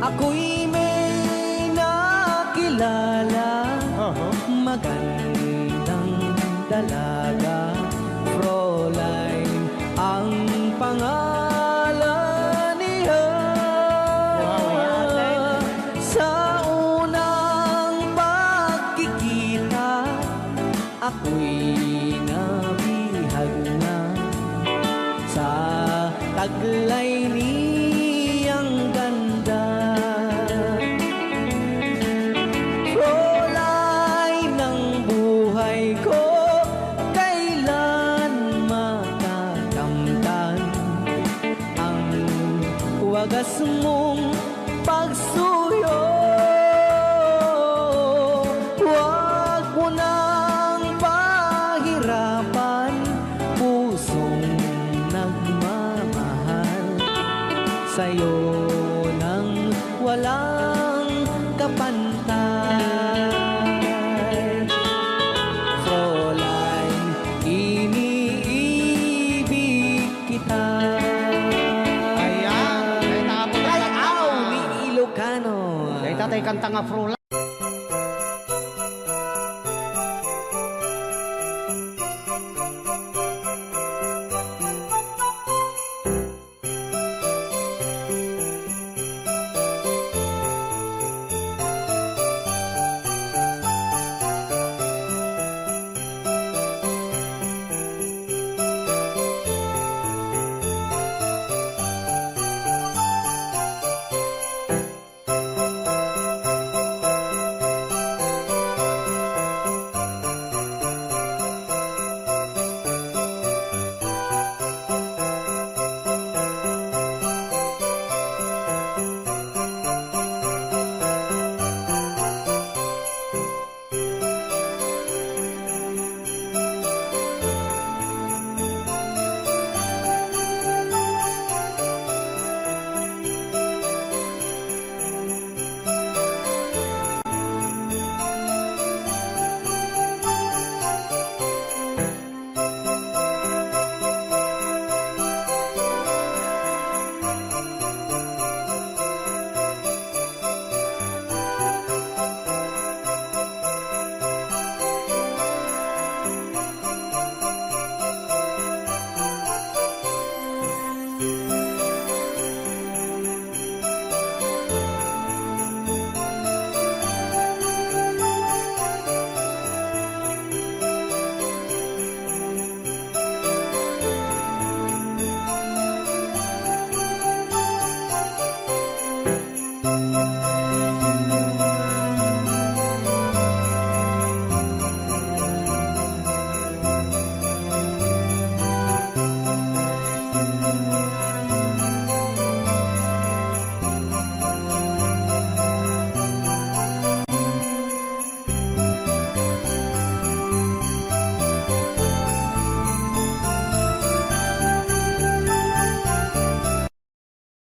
Ako'y may nakilala, magandang dalaga, Fräulein ang pangalan niya. Sa unang pagkikita, ako'y nabihag na sa taglay niyang ganda. Fräulein ng buhay ko, kailan matakamtan ang wagas mong pagsuyo. Huwag mo nang pahirapan pusong nagmamahal sa'yo nang walang kapantay. Fräulein, iniibig kita. Ayan. Ay, tapos. Rayaw ni Ilocano. Ay, tatay kanta nga Fräulein.